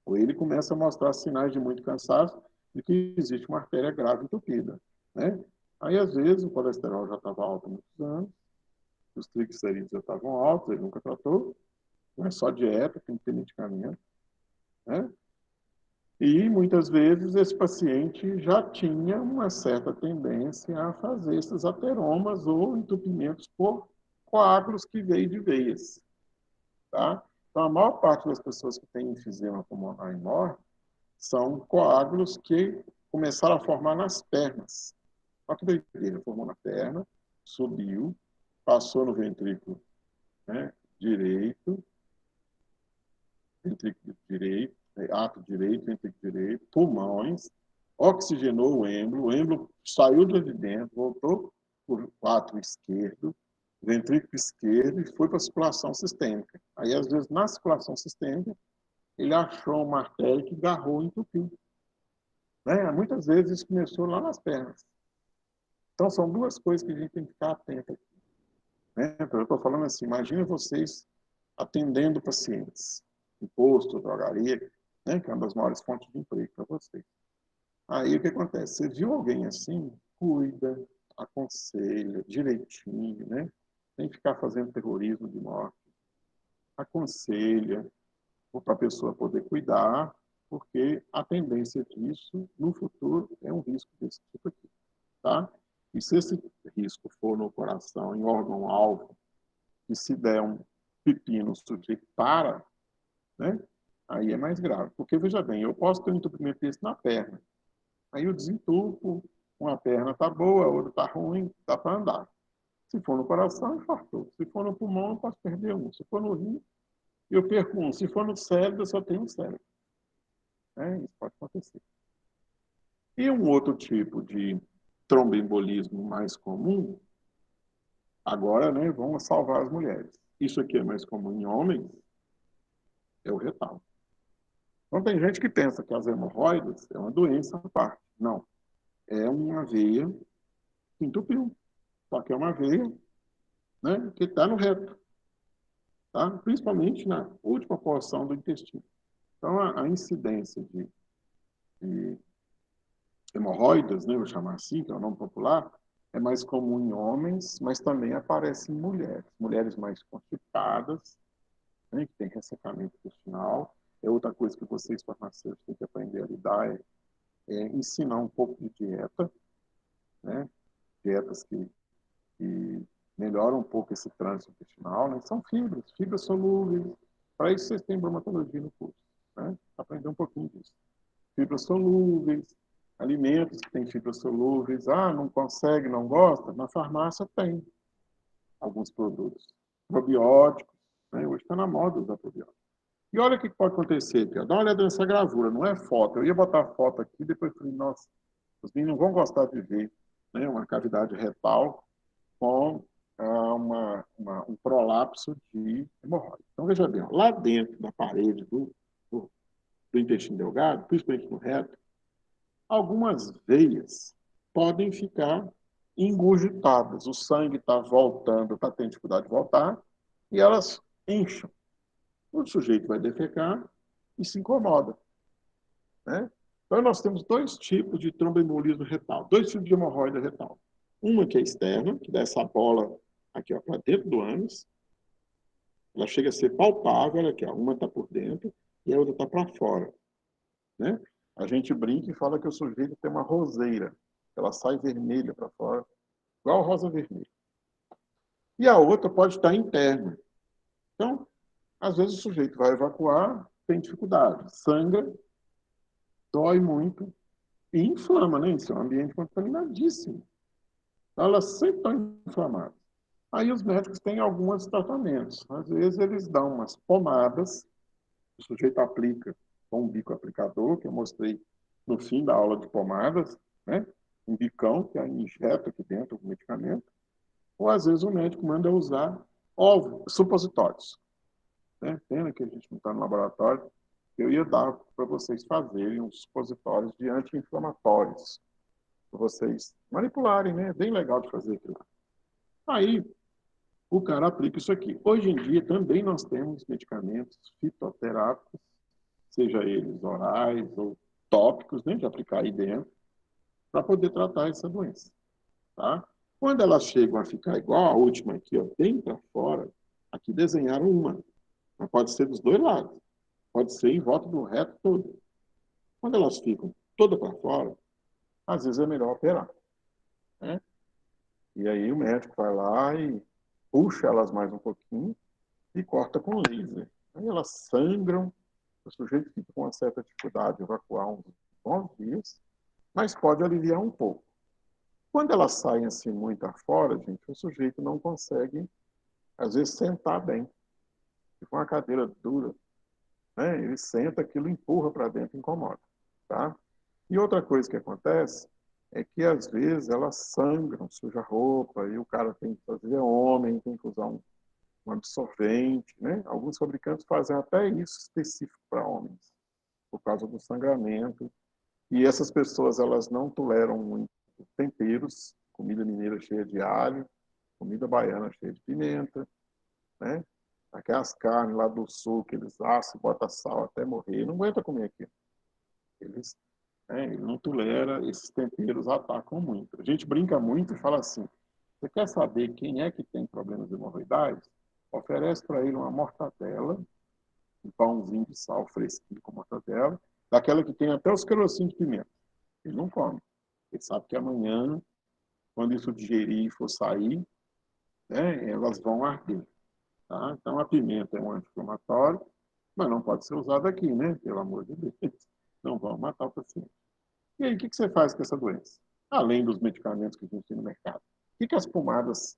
Ou ele começa a mostrar sinais de muito cansaço de que existe uma artéria grave entupida. Né? Aí, às vezes, o colesterol já estava alto há muitos anos, os triglicerídeos já estavam altos, ele nunca tratou, não é só dieta, tem que ter medicamento. né? E, muitas vezes, esse paciente já tinha uma certa tendência a fazer esses ateromas ou entupimentos por coágulos que veio de veias, tá? Então, a maior parte das pessoas que têm enfisema pulmonar e morte são coágulos que começaram a formar nas pernas. Olha que doideira, formou na perna, subiu, passou no ventrículo, né, direito, ventrículo direito, ato direito, ventrículo direito, pulmões, oxigenou o êmbolo saiu de dentro, voltou para o ato esquerdo, ventrículo esquerdo e foi para a circulação sistêmica. Aí, às vezes, na circulação sistêmica, ele achou uma artéria que agarrou e entupiu. Né? Muitas vezes isso começou lá nas pernas. Então, são duas coisas que a gente tem que ficar atento aqui. Né? Então, eu estou falando assim, imagina vocês atendendo pacientes, em posto, drogaria, né? Que é uma das maiores fontes de emprego para vocês. Aí, o que acontece? Você viu alguém assim, cuida, aconselha direitinho, né? Sem ficar fazendo terrorismo de morte. Aconselha, para a pessoa poder cuidar, porque a tendência disso, no futuro, é um risco desse tipo aqui. Tá? E se esse risco for no coração, em órgão-alvo, e se der um pepino, o sujeito para, né? Aí é mais grave. Porque, veja bem, eu posso ter um entupimento desse na perna. Aí eu desentupo, uma perna está boa, a outra está ruim, dá para andar. Se for no coração, infartou. Se for no pulmão, eu posso perder um. Se for no rim, eu perco um. Se for no cérebro, eu só tenho um cérebro. Isso pode acontecer. E um outro tipo de tromboembolismo mais comum, agora, né, vamos salvar as mulheres. Isso aqui é mais comum em homens, é o retal. Então, tem gente que pensa que as hemorroidas é uma doença à parte. Não. É uma veia que entupiu. Só que é uma veia, né, que está no reto. Tá? Principalmente na última porção do intestino. Então, a incidência de hemorroidas, né, vou chamar assim, que é o nome popular, é mais comum em homens, mas também aparece em mulheres. Mulheres mais constipadas, né, que têm ressecamento intestinal. É outra coisa que vocês, farmacêuticos, têm que aprender a lidar, é ensinar um pouco de dieta, né, dietas que melhoram um pouco esse trânsito intestinal, né, são fibras solúveis. Para isso, vocês têm bromatologia no curso, né, aprender um pouquinho disso. Fibras solúveis, alimentos que têm fibras solúveis. Ah, não consegue, não gosta? Na farmácia tem alguns produtos. Probióticos, né? Hoje está na moda usar probióticos. E olha o que pode acontecer, Pia. Dá uma olhada nessa gravura, não é foto. Eu ia botar foto aqui, depois falei, nossa, os meninos não vão gostar de ver, né, uma cavidade retal com um prolapso de hemorroide. Então, veja bem, ó, lá dentro da parede do intestino delgado, principalmente no reto, algumas veias podem ficar engurgitadas. O sangue está voltando, está tendo dificuldade de voltar, e elas incham. O sujeito vai defecar e se incomoda. Né? Então, nós temos dois tipos de tromboembolismo retal, dois tipos de hemorroida retal. Uma que é externa, que dá essa bola aqui para dentro do ânus, ela chega a ser palpável, aqui, ó, uma está por dentro e a outra está para fora. Né? A gente brinca e fala que o sujeito tem uma roseira, ela sai vermelha para fora, igual rosa vermelha. E a outra pode estar interna. Então, às vezes o sujeito vai evacuar, tem dificuldade, sangra, dói muito e inflama, né? Isso é um ambiente contaminadíssimo. Então, elas sempre estão inflamadas. Aí os médicos têm alguns tratamentos. Às vezes eles dão umas pomadas, o sujeito aplica com um bico aplicador, que eu mostrei no fim da aula de pomadas, né? Um bicão que injeta aqui dentro o medicamento, ou às vezes o médico manda usar supositórios. Né? Pena que a gente não está no laboratório, eu ia dar para vocês fazerem uns supositórios de anti-inflamatórios, para vocês manipularem, né? É bem legal de fazer aquilo. Aí, o cara aplica isso aqui. Hoje em dia, também nós temos medicamentos fitoterápicos, seja eles orais ou tópicos, né, de aplicar aí dentro, para poder tratar essa doença. Tá? Quando elas chegam a ficar igual a última aqui, ó, bem para fora, aqui desenharam uma. Mas pode ser dos dois lados. Pode ser em volta do reto todo. Quando elas ficam todas para fora, às vezes é melhor operar, né? E aí o médico vai lá e puxa elas mais um pouquinho e corta com laser. Aí elas sangram, o sujeito fica com uma certa dificuldade de evacuar uns bons dias, mas pode aliviar um pouco. Quando elas saem assim muito afora, gente, o sujeito não consegue, às vezes, sentar bem. Se for uma cadeira dura, né, ele senta, aquilo empurra para dentro, incomoda. Tá? E outra coisa que acontece é que, às vezes, elas sangram, suja a roupa, e o cara tem que fazer homem, tem que usar um absorvente. Né? Alguns fabricantes fazem até isso específico para homens, por causa do sangramento. E essas pessoas, elas não toleram muito temperos, comida mineira cheia de alho, comida baiana cheia de pimenta, né? Aquelas carnes lá do sul que eles assam, botam sal até morrer, não aguenta comer aquilo. Eles, ele não tolera, esses temperos atacam muito. A gente brinca muito e fala assim, você quer saber quem é que tem problemas hemorroidais? Oferece para ele uma mortadela, um pãozinho de sal fresquinho com mortadela, daquela que tem até os carocinhos de pimenta. Ele não come. Ele sabe que amanhã, quando isso digerir e for sair, né, elas vão arder. Tá? Então, a pimenta é um anti-inflamatório, mas não pode ser usada aqui, né? Pelo amor de Deus. Não vão matar o paciente. E aí, o que você faz com essa doença? Além dos medicamentos que a gente tem no mercado. O que as pomadas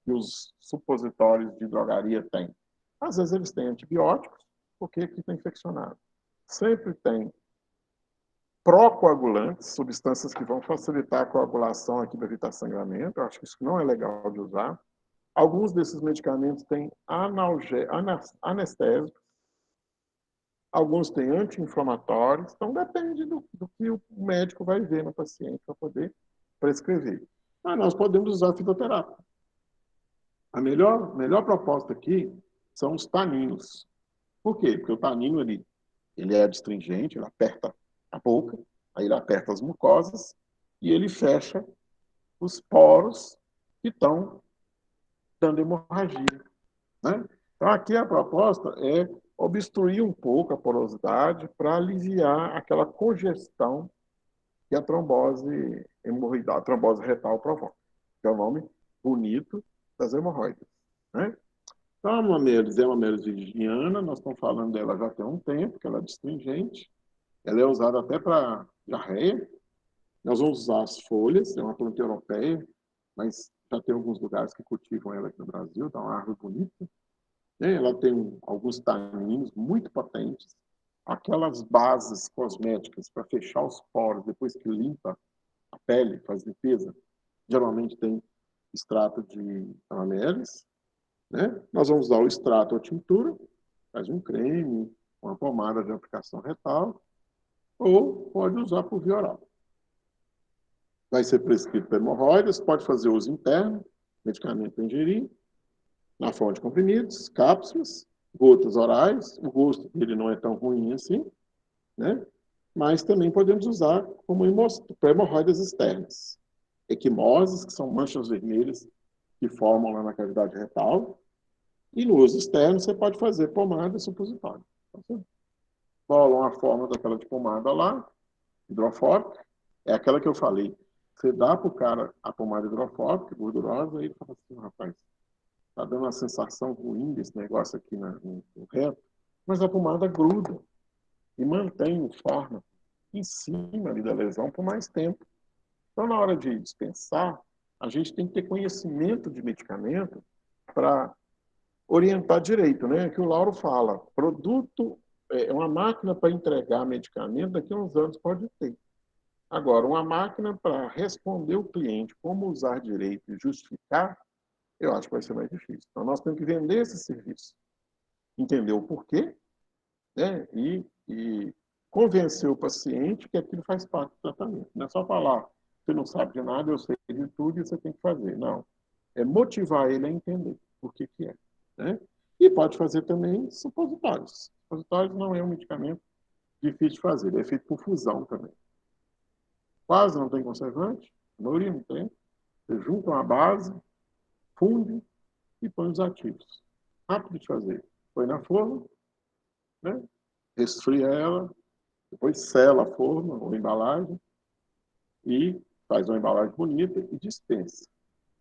e os supositórios de drogaria têm? Às vezes eles têm antibióticos, porque aqui está infeccionado. Sempre tem procoagulantes, substâncias que vão facilitar a coagulação aqui para evitar sangramento. Eu acho que isso não é legal de usar. Alguns desses medicamentos têm anestésicos, alguns têm anti-inflamatórios, então depende do que o médico vai ver no paciente para poder prescrever. Mas nós podemos usar fitoterápica. A melhor proposta aqui são os taninos. Por quê? Porque o tanino ele é adstringente, ele aperta a boca, aí ele aperta as mucosas e ele fecha os poros que estão dando hemorragia. Né? Então, aqui a proposta é obstruir um pouco a porosidade para aliviar aquela congestão que a trombose hemorroidal, a trombose retal provoca, que é o nome bonito das hemorroidas. Né? Então, a mamélise é uma mamélise virginiana, nós estamos falando dela já tem um tempo, que ela é astringente, ela é usada até para diarreia. Nós vamos usar as folhas, é uma planta europeia, mas já tem alguns lugares que cultivam ela aqui no Brasil, dá uma árvore bonita. Ela tem alguns taninos muito potentes, aquelas bases cosméticas para fechar os poros depois que limpa a pele, faz limpeza, geralmente tem extrato de amamelis, né? Nós vamos usar o extrato ou tintura, faz um creme, uma pomada de aplicação retal, ou pode usar por via oral. Vai ser prescrito para hemorroidas, pode fazer uso interno, medicamento para ingerir, na forma de comprimidos, cápsulas, gotas orais. O gosto dele não é tão ruim assim, né? Mas também podemos usar como para hemorroidas externas. Equimoses, que são manchas vermelhas que formam lá na cavidade retal. E no uso externo, você pode fazer pomada e supositório. Então, você bola uma forma daquela de pomada lá, hidrofóbica, é aquela que eu falei. Você dá para o cara a pomada hidrofóbica, gordurosa, e ele fala assim, rapaz, está dando uma sensação ruim desse negócio aqui no reto, mas a pomada gruda e mantém o fármaco em cima ali da lesão por mais tempo. Então, na hora de dispensar, a gente tem que ter conhecimento de medicamento para orientar direito, né? Que o Lauro fala, produto é uma máquina para entregar medicamento, daqui a uns anos pode ter. Agora, uma máquina para responder o cliente como usar direito e justificar, eu acho que vai ser mais difícil. Então, nós temos que vender esse serviço, entender o porquê, né? E convencer o paciente que aquilo faz parte do tratamento. Não é só falar, você não sabe de nada, eu sei de tudo e você tem que fazer. Não. É motivar ele a entender por que é. Né? E pode fazer também supositórios. Supositórios não é um medicamento difícil de fazer, ele é feito por fusão também. Quase não tem conservante, a maioria não tem. Você junta uma base, funde e põe os ativos. Rápido de fazer. Põe na forma, né? resfria ela, depois sela a forma ou embalagem e faz uma embalagem bonita e dispensa.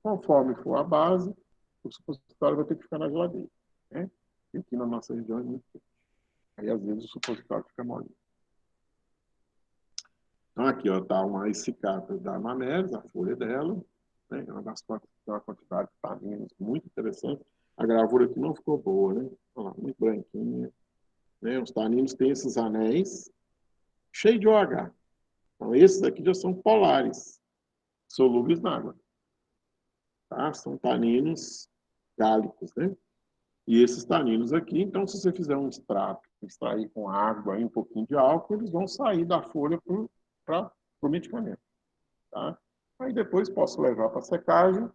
Conforme for a base, o supositório vai ter que ficar na geladeira. Né? E aqui na nossa região é muito quente. Aí, às vezes, o supositório fica molinho. Então, aqui está uma escicata da Mamelis, a folha dela, né? Uma das plantas que tem uma quantidade de taninos muito interessante. A gravura aqui não ficou boa, né? Olha lá, muito branquinha. Né? Os taninos têm esses anéis cheios de OH. Então, esses aqui já são polares, solúveis na água. Tá? São taninos gálicos, né? E esses taninos aqui, então, se você fizer um extrato, extrair com água e um pouquinho de álcool, eles vão sair da folha para o medicamento. Tá? Aí depois posso levar para secagem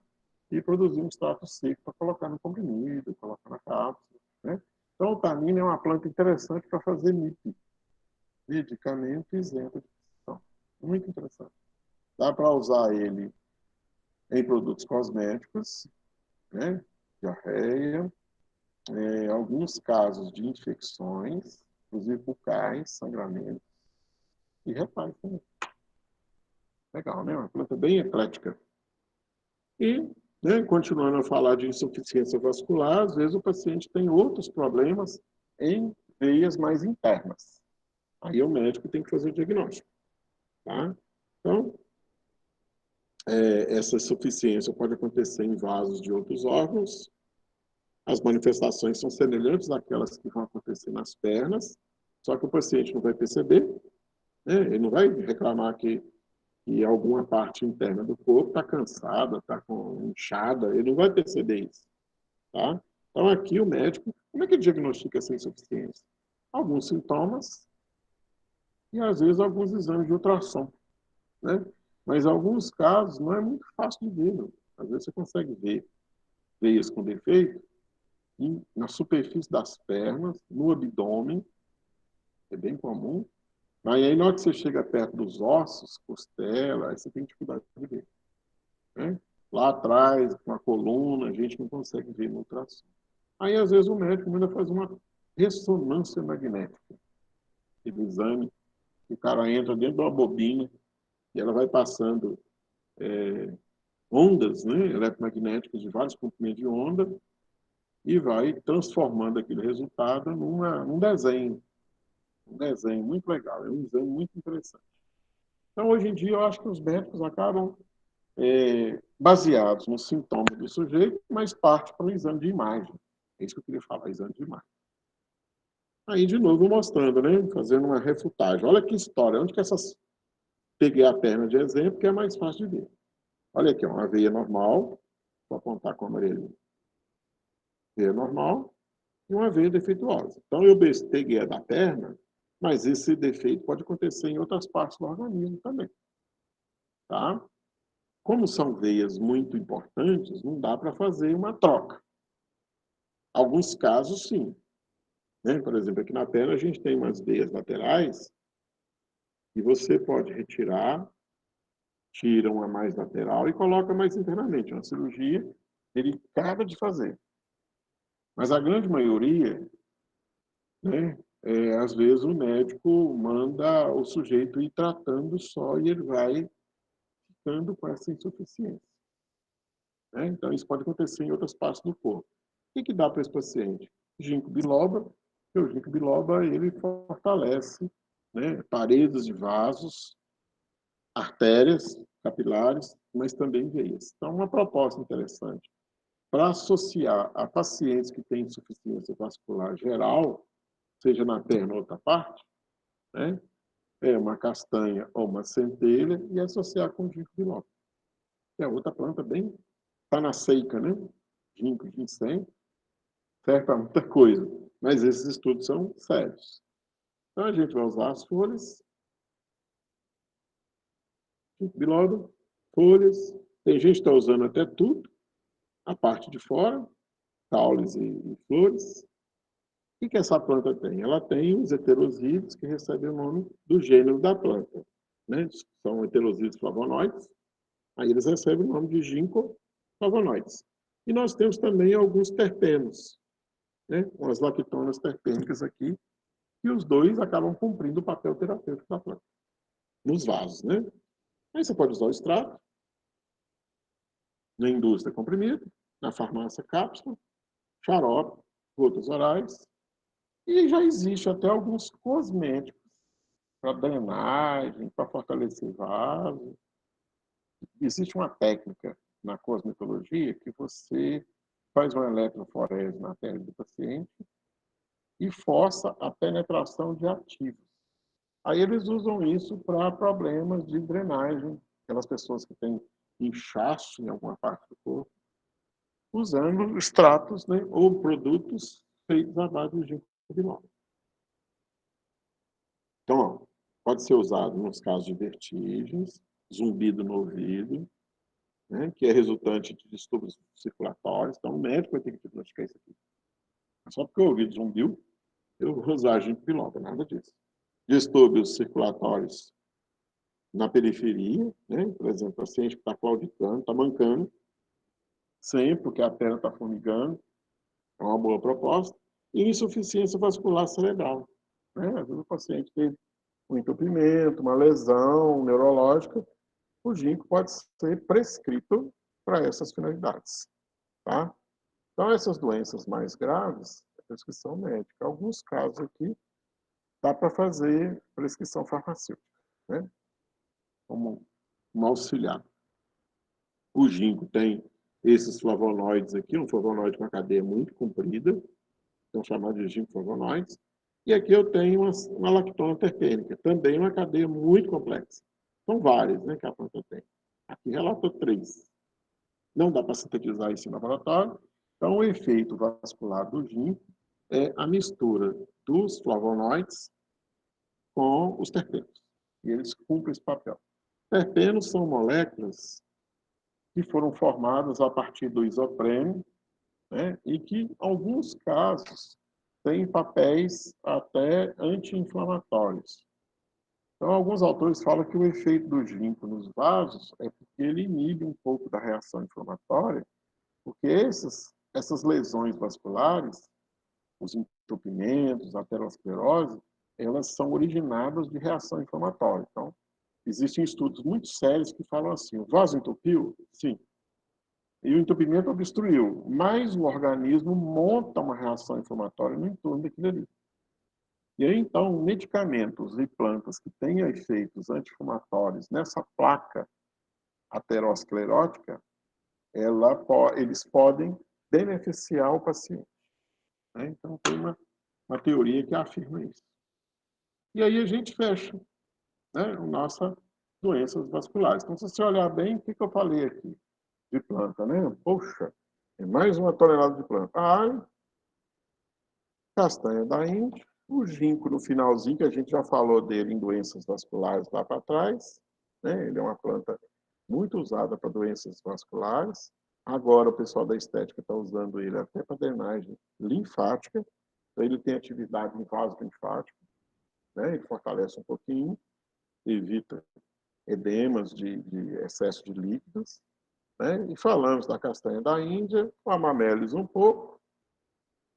e produzir um extrato seco para colocar no comprimido, colocar na cápsula. Né? Então, o tanino é uma planta interessante para fazer MIP, medicamento isento de prescrição. Muito interessante. Dá para usar ele em produtos cosméticos, né? Diarreia, alguns casos de infecções, inclusive bucais, sangramentos, e retais também. Legal, né? Uma planta bem eclética. E, né, continuando a falar de insuficiência vascular, às vezes o paciente tem outros problemas em veias mais internas. Aí o médico tem que fazer o diagnóstico. Tá? Então, essa insuficiência pode acontecer em vasos de outros órgãos. As manifestações são semelhantes àquelas que vão acontecer nas pernas, só que o paciente não vai perceber, né? Ele não vai reclamar que alguma parte interna do corpo está cansada, está inchada, ele não vai perceber isso. Tá? Então, aqui o médico, como é que ele diagnostica essa insuficiência? Alguns sintomas e, às vezes, alguns exames de ultrassom. Né? Mas, em alguns casos, não é muito fácil de ver. Não. Às vezes, você consegue ver veias com defeito na superfície das pernas, no abdômen, é bem comum. Mas aí, na hora que você chega perto dos ossos, costela, aí você tem dificuldade de ver. Né? Lá atrás, com a coluna, a gente não consegue ver no ultrassom. Aí, às vezes, o médico ainda faz uma ressonância magnética. Aquele exame, o cara entra dentro de uma bobina e ela vai passando ondas, né, eletromagnéticas de vários comprimentos de onda e vai transformando aquele resultado num desenho. Um desenho muito legal, é um exame muito interessante. Então, hoje em dia, eu acho que os médicos acabam baseados no sintoma do sujeito, mas parte para o exame de imagem. É isso que eu queria falar, exame de imagem. Aí, de novo, mostrando, né? Fazendo uma refutagem. Olha que história. Onde que essas... Peguei a perna de exemplo, que é mais fácil de ver. Olha aqui, uma veia normal. Vou apontar com a amarelinho. Veia normal e uma veia defeituosa. Então, eu peguei a da perna, mas esse defeito pode acontecer em outras partes do organismo também. Tá? Como são veias muito importantes, não dá para fazer uma troca. Alguns casos, sim. Né? Por exemplo, aqui na perna a gente tem umas veias laterais e você pode retirar, tira uma mais lateral e coloca mais internamente. Uma cirurgia delicada de fazer. Mas a grande maioria, né, às vezes o médico manda o sujeito ir tratando só e ele vai ficando com essa insuficiência. Né? Então, isso pode acontecer em outras partes do corpo. O que dá para esse paciente? Ginkgo biloba, porque o ginkgo biloba ele fortalece, né, paredes de vasos, artérias capilares, mas também veias. Então, uma proposta interessante para associar a pacientes que têm insuficiência vascular geral, seja na perna ou outra parte, né, é uma castanha ou uma centelha e associar com ginkgo biloba. É outra planta bem panaceica, né? Ginkgo, ginseng, serve para muita coisa, mas esses estudos são sérios. Então, a gente vai usar as folhas, ginkgo biloba, folhas, tem gente que está usando até tudo, a parte de fora, caules e flores. O que essa planta tem? Ela tem os heterosídeos que recebem o nome do gênero da planta. Né? São heterosídeos flavonoides, aí eles recebem o nome de ginkgo flavonoides. E nós temos também alguns terpenos, né? Umas lactonas terpênicas aqui, e os dois acabam cumprindo o papel terapêutico da planta, nos vasos, né? Aí você pode usar o extrato, na indústria comprimido, na farmácia cápsula, xarope, gotas orais, e já existe até alguns cosméticos para drenagem, para fortalecer vaso. Existe uma técnica na cosmetologia que você faz uma eletroforese na pele do paciente e força a penetração de ativos. Aí eles usam isso para problemas de drenagem, aquelas pessoas que têm inchaço em alguma parte do corpo, usando extratos, né, ou produtos feitos à base de ginkgo biloba. Então, ó, pode ser usado nos casos de vertigens, zumbido no ouvido, né, que é resultante de distúrbios circulatórios. Então, o médico vai ter que diagnosticar isso aqui. Só porque o ouvido zumbiu, eu vou usar ginkgo biloba, nada disso. Distúrbios circulatórios na periferia, né? Por exemplo, o paciente que está claudicando, está mancando, sempre porque a perna está formigando, é uma boa proposta. E insuficiência vascular cerebral. Né? Às vezes o paciente tem um entupimento, uma lesão neurológica, o ginkgo pode ser prescrito para essas finalidades. Tá? Então, essas doenças mais graves, é prescrição médica. Em alguns casos aqui, dá para fazer prescrição farmacêutica, né? Como um auxiliar. O ginkgo tem esses flavonoides aqui, um flavonoide com uma cadeia muito comprida, são chamados de ginkgo-flavonoides. E aqui eu tenho uma lactona terpênica, também uma cadeia muito complexa. São várias, né, que a planta tem. Aqui relatou 3. Não dá para sintetizar isso em laboratório. Então, o efeito vascular do ginkgo é a mistura dos flavonoides com os terpenos. E eles cumprem esse papel. Terpenos são moléculas que foram formadas a partir do isoprene, né, e que, em alguns casos, têm papéis até anti-inflamatórios. Então, alguns autores falam que o efeito do ginkgo nos vasos é porque ele inibe um pouco da reação inflamatória, porque essas lesões vasculares, os entupimentos, a aterosclerose, elas são originadas de reação inflamatória. Então, existem estudos muito sérios que falam assim, o vaso entupiu? Sim. E o entupimento obstruiu, mas o organismo monta uma reação inflamatória no entorno daquilo ali. E aí, então, medicamentos e plantas que tenham efeitos anti-inflamatórios nessa placa aterosclerótica, eles podem beneficiar o paciente. Né? Então, tem uma teoria que afirma isso. E aí a gente fecha, né, nossas doenças vasculares. Então, se você olhar bem, o que eu falei aqui de planta, né? Poxa, é mais 1 tonelada de planta. Alho, castanha da Índia, o ginkgo no finalzinho, que a gente já falou dele em doenças vasculares lá para trás, né? Ele é uma planta muito usada para doenças vasculares. Agora o pessoal da estética está usando ele até para drenagem linfática. Então, ele tem atividade em vaso linfático, né? Ele fortalece um pouquinho, evita edemas de excesso de líquidos. Né? E falamos da castanha da Índia, o amamelis um pouco,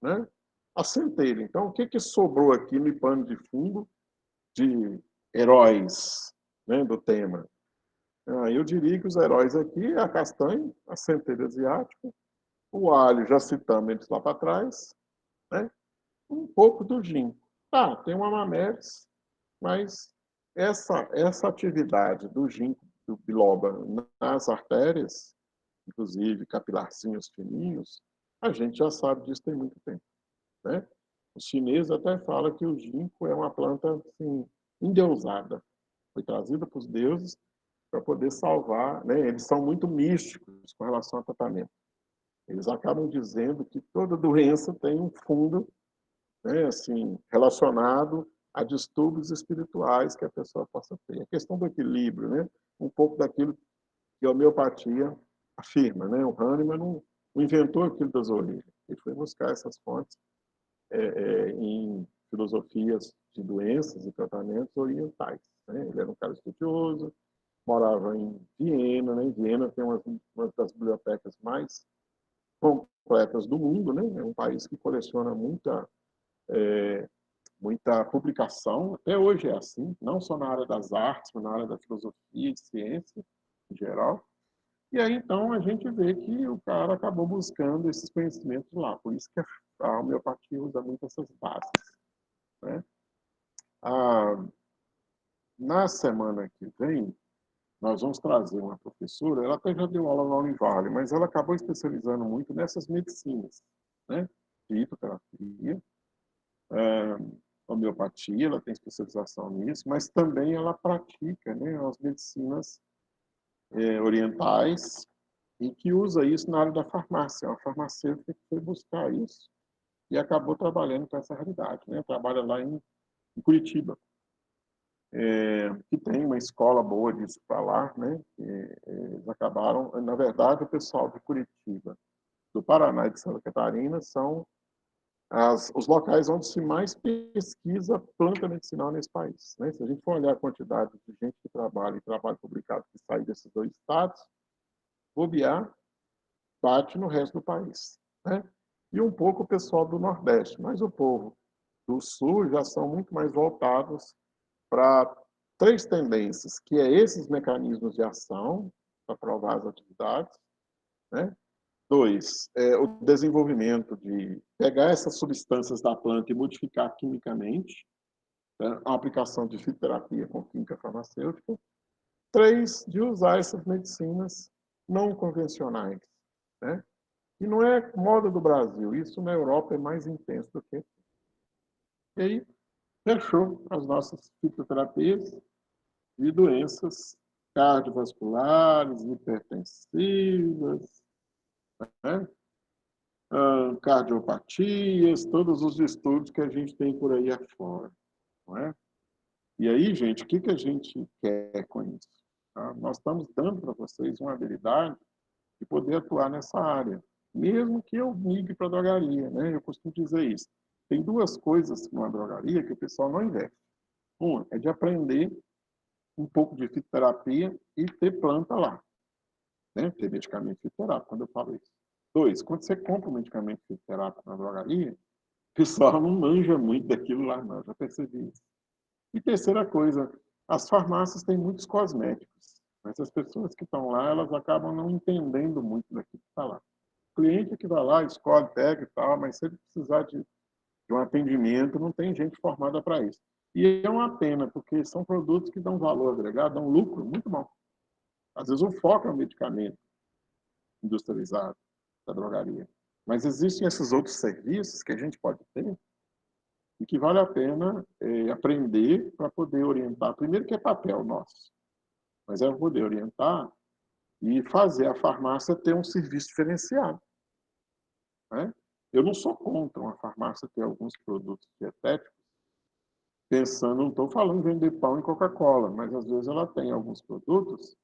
né? A centelha. Então, o que sobrou aqui no pano de fundo de heróis, né, do tema? Eu diria que os heróis aqui é a castanha, a centelha asiática, o alho, já citamos eles lá para trás, né? Um pouco do ginkgo. Tá, tem uma amamelis, mas essa atividade do ginkgo, do biloba nas artérias, inclusive capilarzinhos fininhos, a gente já sabe disso tem muito tempo. Né? Os chineses até falam que o ginkgo é uma planta assim, endeusada. Foi trazida para os deuses para poder salvar. Né? Eles são muito místicos com relação ao tratamento. Eles acabam dizendo que toda doença tem um fundo, né, assim, relacionado a distúrbios espirituais que a pessoa possa ter. A questão do equilíbrio, né? Um pouco daquilo que a homeopatia afirma. Né? O Hahnemann não inventou aquilo das orelhas. Ele foi buscar essas fontes em filosofias de doenças e tratamentos orientais. Né? Ele era um cara estudioso, morava em Viena. Né? Em Viena tem uma das bibliotecas mais completas do mundo. Né? É um país que coleciona muita muita publicação, até hoje é assim, não só na área das artes, mas na área da filosofia e ciência em geral. E aí, então, a gente vê que o cara acabou buscando esses conhecimentos lá. Por isso que a homeopatia usa muito essas bases, né? Ah, na semana que vem, nós vamos trazer uma professora, ela até já deu aula na Univale, mas ela acabou especializando muito nessas medicinas, né? Fitoterapia, homeopatia, ela tem especialização nisso, mas também ela pratica, né, as medicinas orientais e que usa isso na área da farmácia. A farmacêutica que foi buscar isso e acabou trabalhando com essa realidade, né? Trabalha lá em Curitiba, que tem uma escola boa disso para lá, né? Eles acabaram, na verdade, o pessoal de Curitiba, do Paraná e de Santa Catarina são os locais onde se mais pesquisa planta medicinal nesse país, né? Se a gente for olhar a quantidade de gente que trabalha e trabalho publicado que sai desses dois estados, bobear, bate no resto do país, né? E um pouco o pessoal do Nordeste, mas o povo do Sul já são muito mais voltados para três tendências, que é esses mecanismos de ação para provar as atividades, né? Dois, o desenvolvimento de pegar essas substâncias da planta e modificar quimicamente, né? A aplicação de fitoterapia com química farmacêutica. Três, de usar essas medicinas não convencionais, né? E não é moda do Brasil, isso na Europa é mais intenso do que aqui. E aí, fechou as nossas fitoterapias de doenças cardiovasculares, hipertensivas, né? Cardiopatias, todos os estudos que a gente tem por aí afora, não é? E aí, gente, o que a gente quer com isso? Tá? Nós estamos dando para vocês uma habilidade de poder atuar nessa área, mesmo que eu migre para a drogaria, né? Eu costumo dizer isso. Tem duas coisas numa drogaria que o pessoal não investe. Uma é de aprender um pouco de fitoterapia e ter planta lá, né? Ter medicamento fitoterápico, quando eu falo isso. Dois, quando você compra um medicamento fitoterápico na drogaria, o pessoal não manja muito daquilo lá, não, já percebi isso. E terceira coisa, as farmácias têm muitos cosméticos, mas as pessoas que estão lá, elas acabam não entendendo muito daquilo que está lá. O cliente que vai lá, escolhe, pega e tal, mas se ele precisar de um atendimento, não tem gente formada para isso. E é uma pena, porque são produtos que dão valor agregado, dão lucro muito bom. Às vezes o foco é o medicamento industrializado da drogaria. Mas existem esses outros serviços que a gente pode ter e que vale a pena aprender para poder orientar. Primeiro que é papel nosso, mas é poder orientar e fazer a farmácia ter um serviço diferenciado, né? Eu não sou contra uma farmácia ter alguns produtos dietéticos, pensando, não estou falando em vender pão e Coca-Cola, mas às vezes ela tem alguns produtos,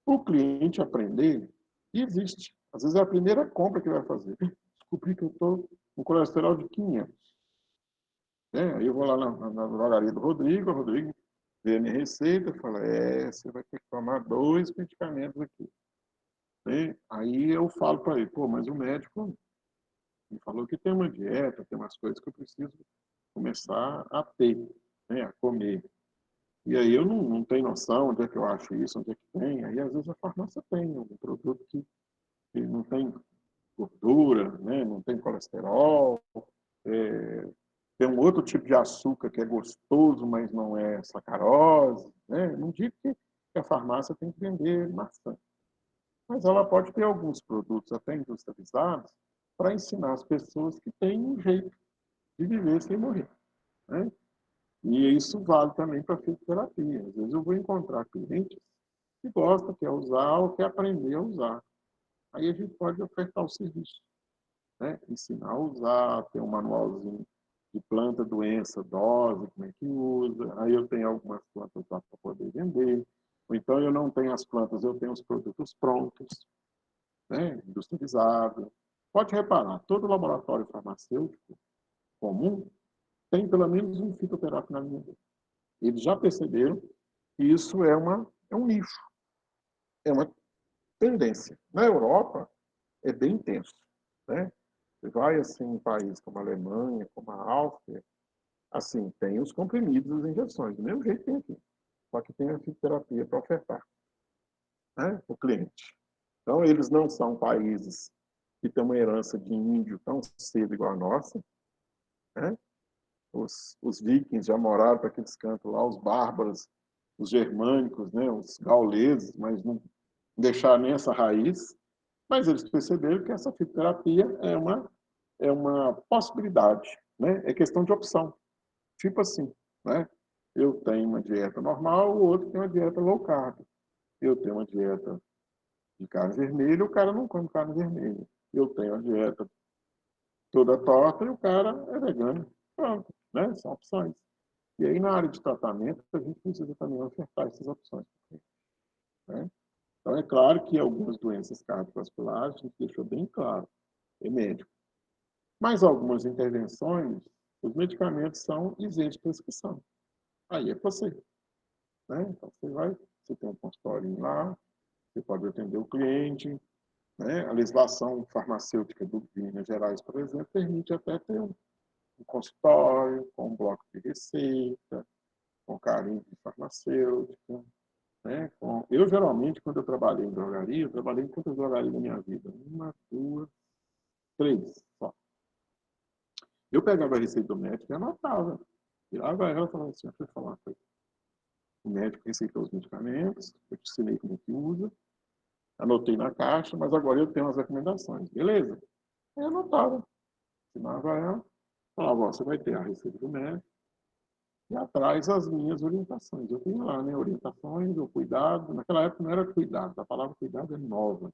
o cliente aprender, e existe. Às vezes é a primeira compra que vai fazer. Descobri que eu estou com colesterol de 500. Aí eu vou lá na drogaria do Rodrigo, o Rodrigo vê a minha receita e fala, você vai ter que tomar 2 medicamentos aqui. Aí eu falo para ele, pô, mas o médico me falou que tem uma dieta, tem umas coisas que eu preciso começar a ter, né, a comer. E aí eu não tenho noção onde é que eu acho isso, onde é que tem. Aí às vezes a farmácia tem algum produto que não tem gordura, né, não tem colesterol, tem um outro tipo de açúcar que é gostoso, mas não é sacarose, né? Não digo que a farmácia tem que vender maçã, mas ela pode ter alguns produtos até industrializados para ensinar as pessoas que tem um jeito de viver sem morrer, né? E isso vale também para a fisioterapia. Às vezes eu vou encontrar clientes que gostam, quer usar ou quer aprender a usar. Aí a gente pode ofertar o serviço, né? Ensinar a usar, ter um manualzinho de planta, doença, dose, como é que usa. Aí eu tenho algumas plantas lá para poder vender. Ou então eu não tenho as plantas, eu tenho os produtos prontos, né? Industrializados. Pode reparar, todo laboratório farmacêutico comum tem pelo menos um fitoterápico na linha dele. Eles já perceberam que isso é um nicho, é uma tendência. Na Europa, é bem intenso, né? Você vai assim, em países como a Alemanha, como a Áustria, Assim, tem os comprimidos, as injeções, do mesmo jeito que tem aqui. Só que tem a fitoterapia para ofertar, né, para o cliente. Então, eles não são países que têm uma herança de índio tão cedo igual a nossa, né? Os vikings já moraram para aqueles cantos lá, os bárbaros, os germânicos, né? Os gauleses, mas não deixaram nem essa raiz. Mas eles perceberam que essa fitoterapia é uma possibilidade, né? É questão de opção. Tipo assim, né? Eu tenho uma dieta normal, o outro tem uma dieta low carb. Eu tenho uma dieta de carne vermelha, o cara não come carne vermelha. Eu tenho a dieta toda torta e o cara é vegano. Pronto, né? São opções. E aí, na área de tratamento, a gente precisa também ofertar essas opções. Né? Então, é claro que algumas doenças cardiovasculares, a gente deixou bem claro, é médico. Mas algumas intervenções, os medicamentos são isentos de prescrição. Aí é você. Né? Então, você tem um consultório lá, você pode atender o cliente. Né? A legislação farmacêutica do Minas Gerais, por exemplo, permite até ter um consultório com um bloco de receita, com carimbo de farmacêutico. Né? Eu, geralmente, quando eu trabalhei em drogaria, eu trabalhei em quantas drogarias na minha vida? Uma, duas, três só. Eu pegava a receita do médico e anotava. Tirava ela e falava assim, deixa eu falar uma coisa. O médico receitou os medicamentos, eu te ensinei como que usa, anotei na caixa, mas agora eu tenho as recomendações. Beleza? Aí eu anotava. Assinava ela, falava, ó, você vai ter a receita do médico e atrás as minhas orientações. Eu tenho lá, né, orientações, o cuidado. Naquela época não era cuidado, a palavra cuidado é nova.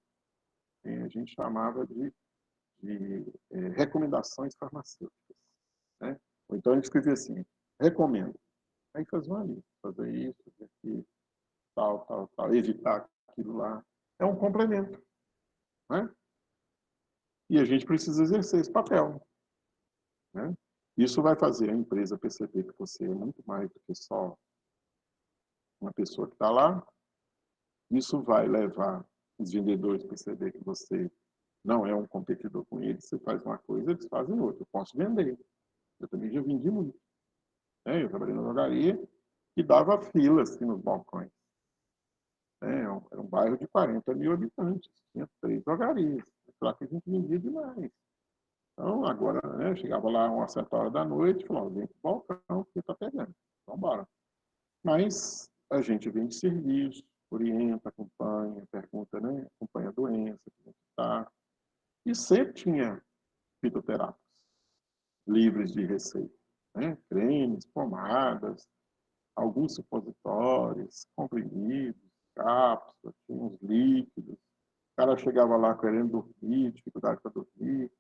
A gente chamava de recomendações farmacêuticas. Né? Ou então a gente escrevia assim, recomendo. Aí fazia uma lista, fazer isso, fazer aquilo, tal, tal, tal, evitar aquilo lá. É um complemento. Né? E a gente precisa exercer esse papel. Né? Isso vai fazer a empresa perceber que você é muito mais do que só uma pessoa que está lá. Isso vai levar os vendedores a perceber que você não é um competidor com eles. Você faz uma coisa, eles fazem outra. Eu posso vender. Eu também já vendi muito. Né? Eu trabalhei na drogaria e dava fila assim, nos balcões. Era um bairro de 40 mil habitantes. Tinha 3 drogarias. Lá que a gente vendia demais. Então, agora, né, chegava lá uma certa hora da noite, falava, vem para o balcão, porque está pegando. Então, bora. Mas a gente vende serviço, orienta, acompanha, pergunta, né? Acompanha a doença, como está. E sempre tinha fitoterápicos livres de receita. Né? Cremes, pomadas, alguns supositórios, comprimidos, cápsulas, tinha uns líquidos. O cara chegava lá querendo dormir, dificuldade para dormir,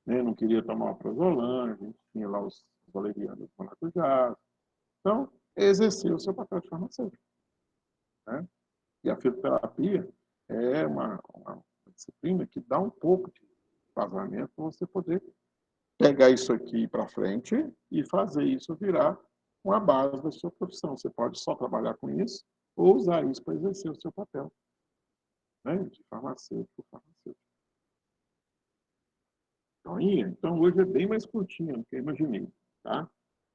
né? Não queria tomar uma prazolam, a gente tinha lá os valerianos maracujá. Então, exercer o seu papel de farmacêutico. Né? E a fitoterapia é uma disciplina que dá um pouco de vazamento para você poder pegar isso aqui para frente e fazer isso virar uma base da sua profissão. Você pode só trabalhar com isso ou usar isso para exercer o seu papel, né? De farmacêutico, farmacêutico. Então, hoje é bem mais curtinho do que eu imaginei. Tá?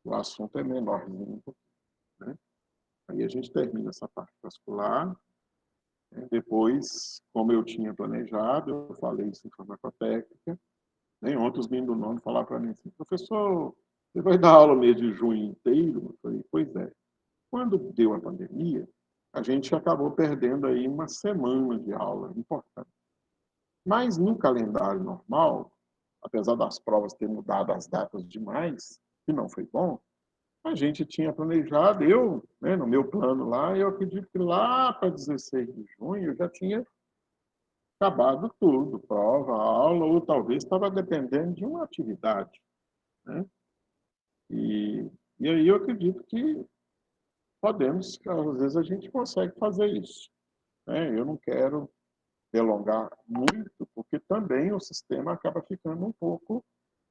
O assunto é menorzinho. Né? Aí a gente termina essa parte vascular. Depois, como eu tinha planejado, eu falei isso em farmacotécnica. Né? Ontem os meninos do nono falaram para mim assim, professor, você vai dar aula mês de junho inteiro? Eu falei, pois é. Quando deu a pandemia, a gente acabou perdendo aí uma semana de aula importante. Mas no calendário normal, apesar das provas terem mudado as datas demais, que não foi bom, a gente tinha planejado, eu, né, no meu plano lá, eu acredito que lá para 16 de junho eu já tinha acabado tudo, prova, aula, ou talvez estava dependendo de uma atividade. Né? E aí eu acredito que podemos, às vezes a gente consegue fazer isso. Né? Eu não quero delongar muito, porque também o sistema acaba ficando um pouco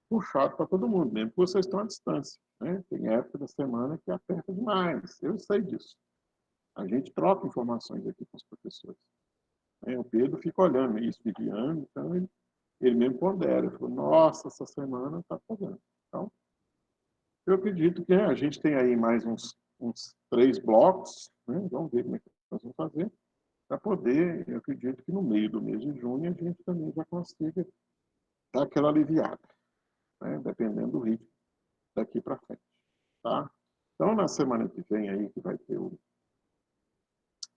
puxado para todo mundo, mesmo que vocês estão à distância. Né? Tem época da semana que aperta demais, eu sei disso. A gente troca informações aqui com os professores. Né? O Pedro fica olhando isso, vigiando, então ele mesmo pondera. Ele falou, nossa, essa semana está pegando. Então, Eu acredito que a gente tem aí mais uns 3 blocos, né? Vamos ver como é que nós vamos fazer, para poder, eu acredito que no meio do mês de junho a gente também já consiga dar aquela aliviada, né? Dependendo do ritmo daqui para frente, tá? Então, na semana que vem aí, que vai ter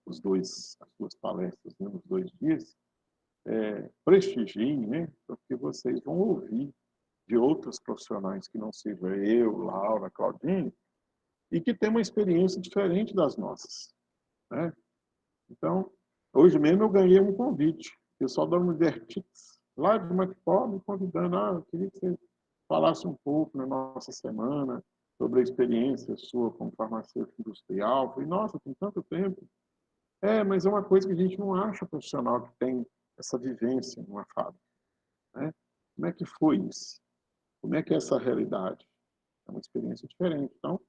as duas palestras, né, nos 2 dias, prestigiem, né? Porque vocês vão ouvir de outros profissionais que não seja eu, Laura, Claudinho, e que tem uma experiência diferente das nossas, né? Então, hoje mesmo eu ganhei um convite, o pessoal da Univertix, lá de Matipó, me convidando, eu queria que você falasse um pouco na nossa semana sobre a experiência sua como farmacêutico industrial. Eu falei, nossa, tem tanto tempo. Mas é uma coisa que a gente não acha profissional que tem essa vivência numa fábrica, né? Como é que foi isso? Como é que é essa realidade? É uma experiência diferente. Então,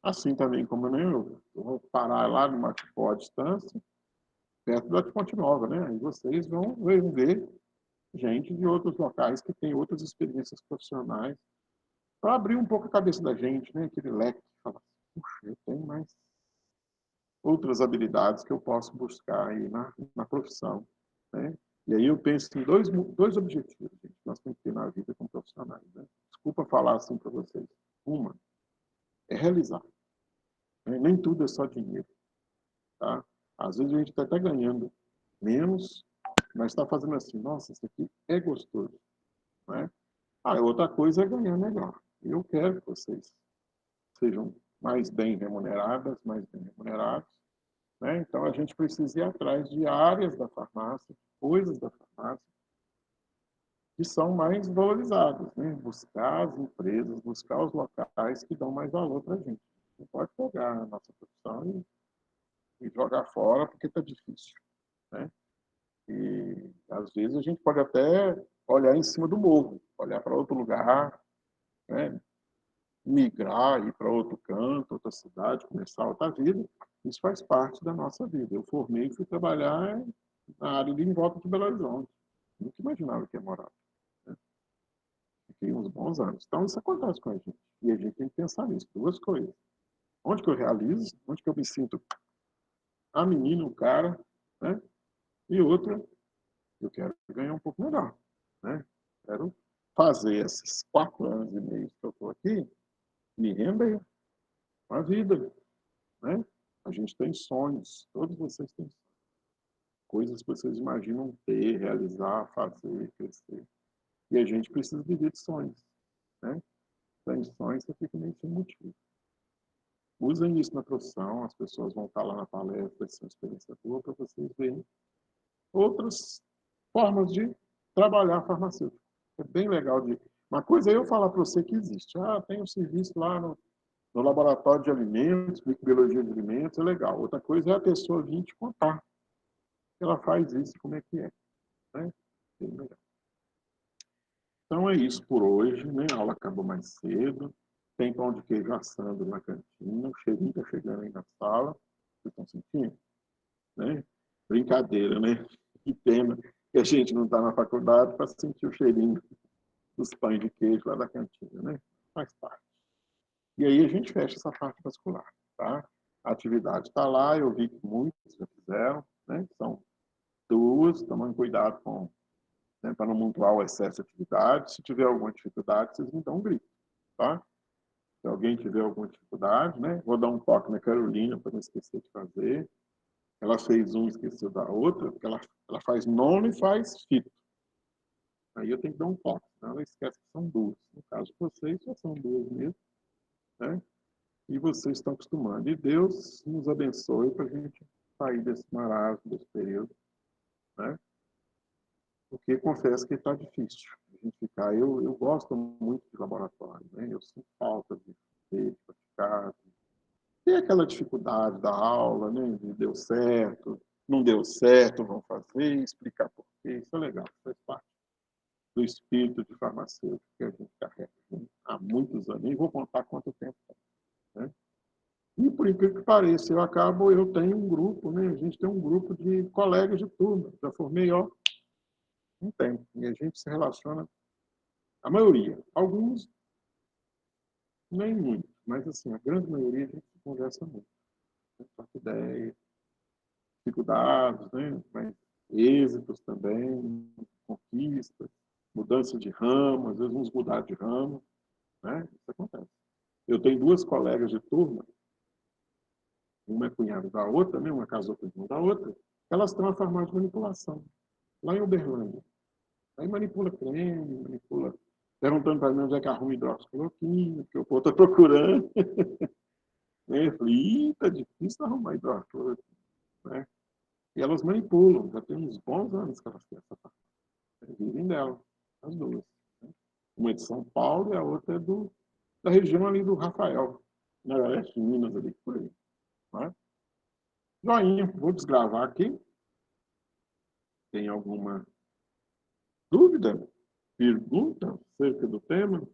assim também como eu vou parar lá no Matipó à distância, perto da Fonte Nova, né? Aí vocês vão ver gente de outros locais que têm outras experiências profissionais para abrir um pouco a cabeça da gente, né? Aquele leque, fala, puxa, eu tenho mais outras habilidades que eu posso buscar aí na profissão, né? E aí eu penso em dois objetivos, gente, que nós temos que ter na vida como profissionais, né? Desculpa falar assim para vocês. Uma é realizar, né? Nem tudo é só dinheiro, tá? Às vezes a gente está até ganhando menos, mas está fazendo assim, nossa, isso aqui é gostoso, né? Outra coisa é ganhar melhor. Eu quero que vocês sejam mais bem remuneradas, mais bem remunerados, né? Então, a gente precisa ir atrás de áreas da farmácia, coisas da farmácia, que são mais valorizadas, né? Buscar as empresas, buscar os locais que dão mais valor para a gente. Não pode pegar a nossa profissão e jogar fora porque está difícil, né? E, às vezes, a gente pode até olhar em cima do morro, olhar para outro lugar, né? Migrar, ir para outro canto, outra cidade, começar outra vida. Isso faz parte da nossa vida. Eu formei e fui trabalhar na área de em volta de Belo Horizonte. Nunca imaginava que ia morar, né? Fiquei uns bons anos. Então, isso acontece com a gente. E a gente tem que pensar nisso. Duas coisas. Onde que eu realizo? Onde que eu me sinto a menina, o cara, né? E outra, eu quero ganhar um pouco melhor, né? Quero fazer esses 4 anos e meio que eu estou aqui, me render uma vida, né? A gente tem sonhos, todos vocês têm coisas que vocês imaginam ter, realizar, fazer, crescer. E a gente precisa viver de sonhos, né? Sem sonhos, você fica meio sem motivo. Usem isso na profissão, as pessoas vão estar lá na palestra, vai ser uma experiência boa para vocês verem outras formas de trabalhar farmacêutico. É bem legal de... Uma coisa é eu falar para você que existe. Tem um serviço lá no laboratório de alimentos, microbiologia de alimentos, é legal. Outra coisa é a pessoa vir te contar que ela faz isso, como é que é, né? Bem legal. Então é isso por hoje, né? A aula acabou mais cedo. Tem pão de queijo assando na cantina, o cheirinho está chegando aí na sala. Vocês estão sentindo? Né? Brincadeira, né? Que pena que a gente não está na faculdade para sentir o cheirinho dos pães de queijo lá da cantina, né? Faz parte. E aí a gente fecha essa parte vascular, tá? A atividade está lá, eu vi que muitos já fizeram, né? São 2, tomando cuidado com, né, para não montuar o excesso de atividade. Se tiver alguma dificuldade, vocês me dão um grito, tá? Se alguém tiver alguma dificuldade, né? Vou dar um toque na Carolina para não esquecer de fazer. Ela fez um, esqueceu da outra, porque ela faz nono e faz fito. Aí eu tenho que dar um toque, senão ela esquece que são 2. No caso de vocês, só são 2 mesmo, né? E vocês estão acostumando. E Deus nos abençoe para a gente sair desse marasmo, desse período, né? Porque confesso que está difícil a gente ficar. Eu gosto muito de laboratório, né? Eu sinto falta de ver, de praticar, de ter aquela dificuldade da aula, né? De deu certo, não deu certo, vamos fazer, explicar por quê. Isso é legal, faz parte do espírito de farmacêutico que a gente carrega, né? Há muitos anos. Nem vou contar quanto tempo, né? E, por incrível que pareça, eu tenho um grupo, né? A gente tem um grupo de colegas de turma. Já formei, um tempo. E a gente se relaciona, a maioria. Alguns Nem muito, mas assim, a grande maioria a gente conversa muito. Né? Troca ideias, dificuldades, né? Mas êxitos também, conquistas, mudança de ramo, às vezes uns mudar de ramo, né? Isso acontece. Eu tenho duas colegas de turma, uma é cunhada da outra, né? Uma casou com o irmão da outra, elas estão a farmácia de manipulação, lá em Uberlândia. Aí manipula creme, manipula, perguntando para mim onde é que arruma hidroxicloroquina, que o povo está procurando. Eu falei, tá difícil arrumar hidroxicloroquina, né? E elas manipulam, já tem uns bons anos que elas têm essa parte. Vivem dela, as duas. Né? Uma é de São Paulo e a outra é da região ali do Rafael, na Oeste, Minas, ali, por aí. Né? Joinha, vou desgravar aqui. Tem alguma dúvida, pergunta acerca do tema?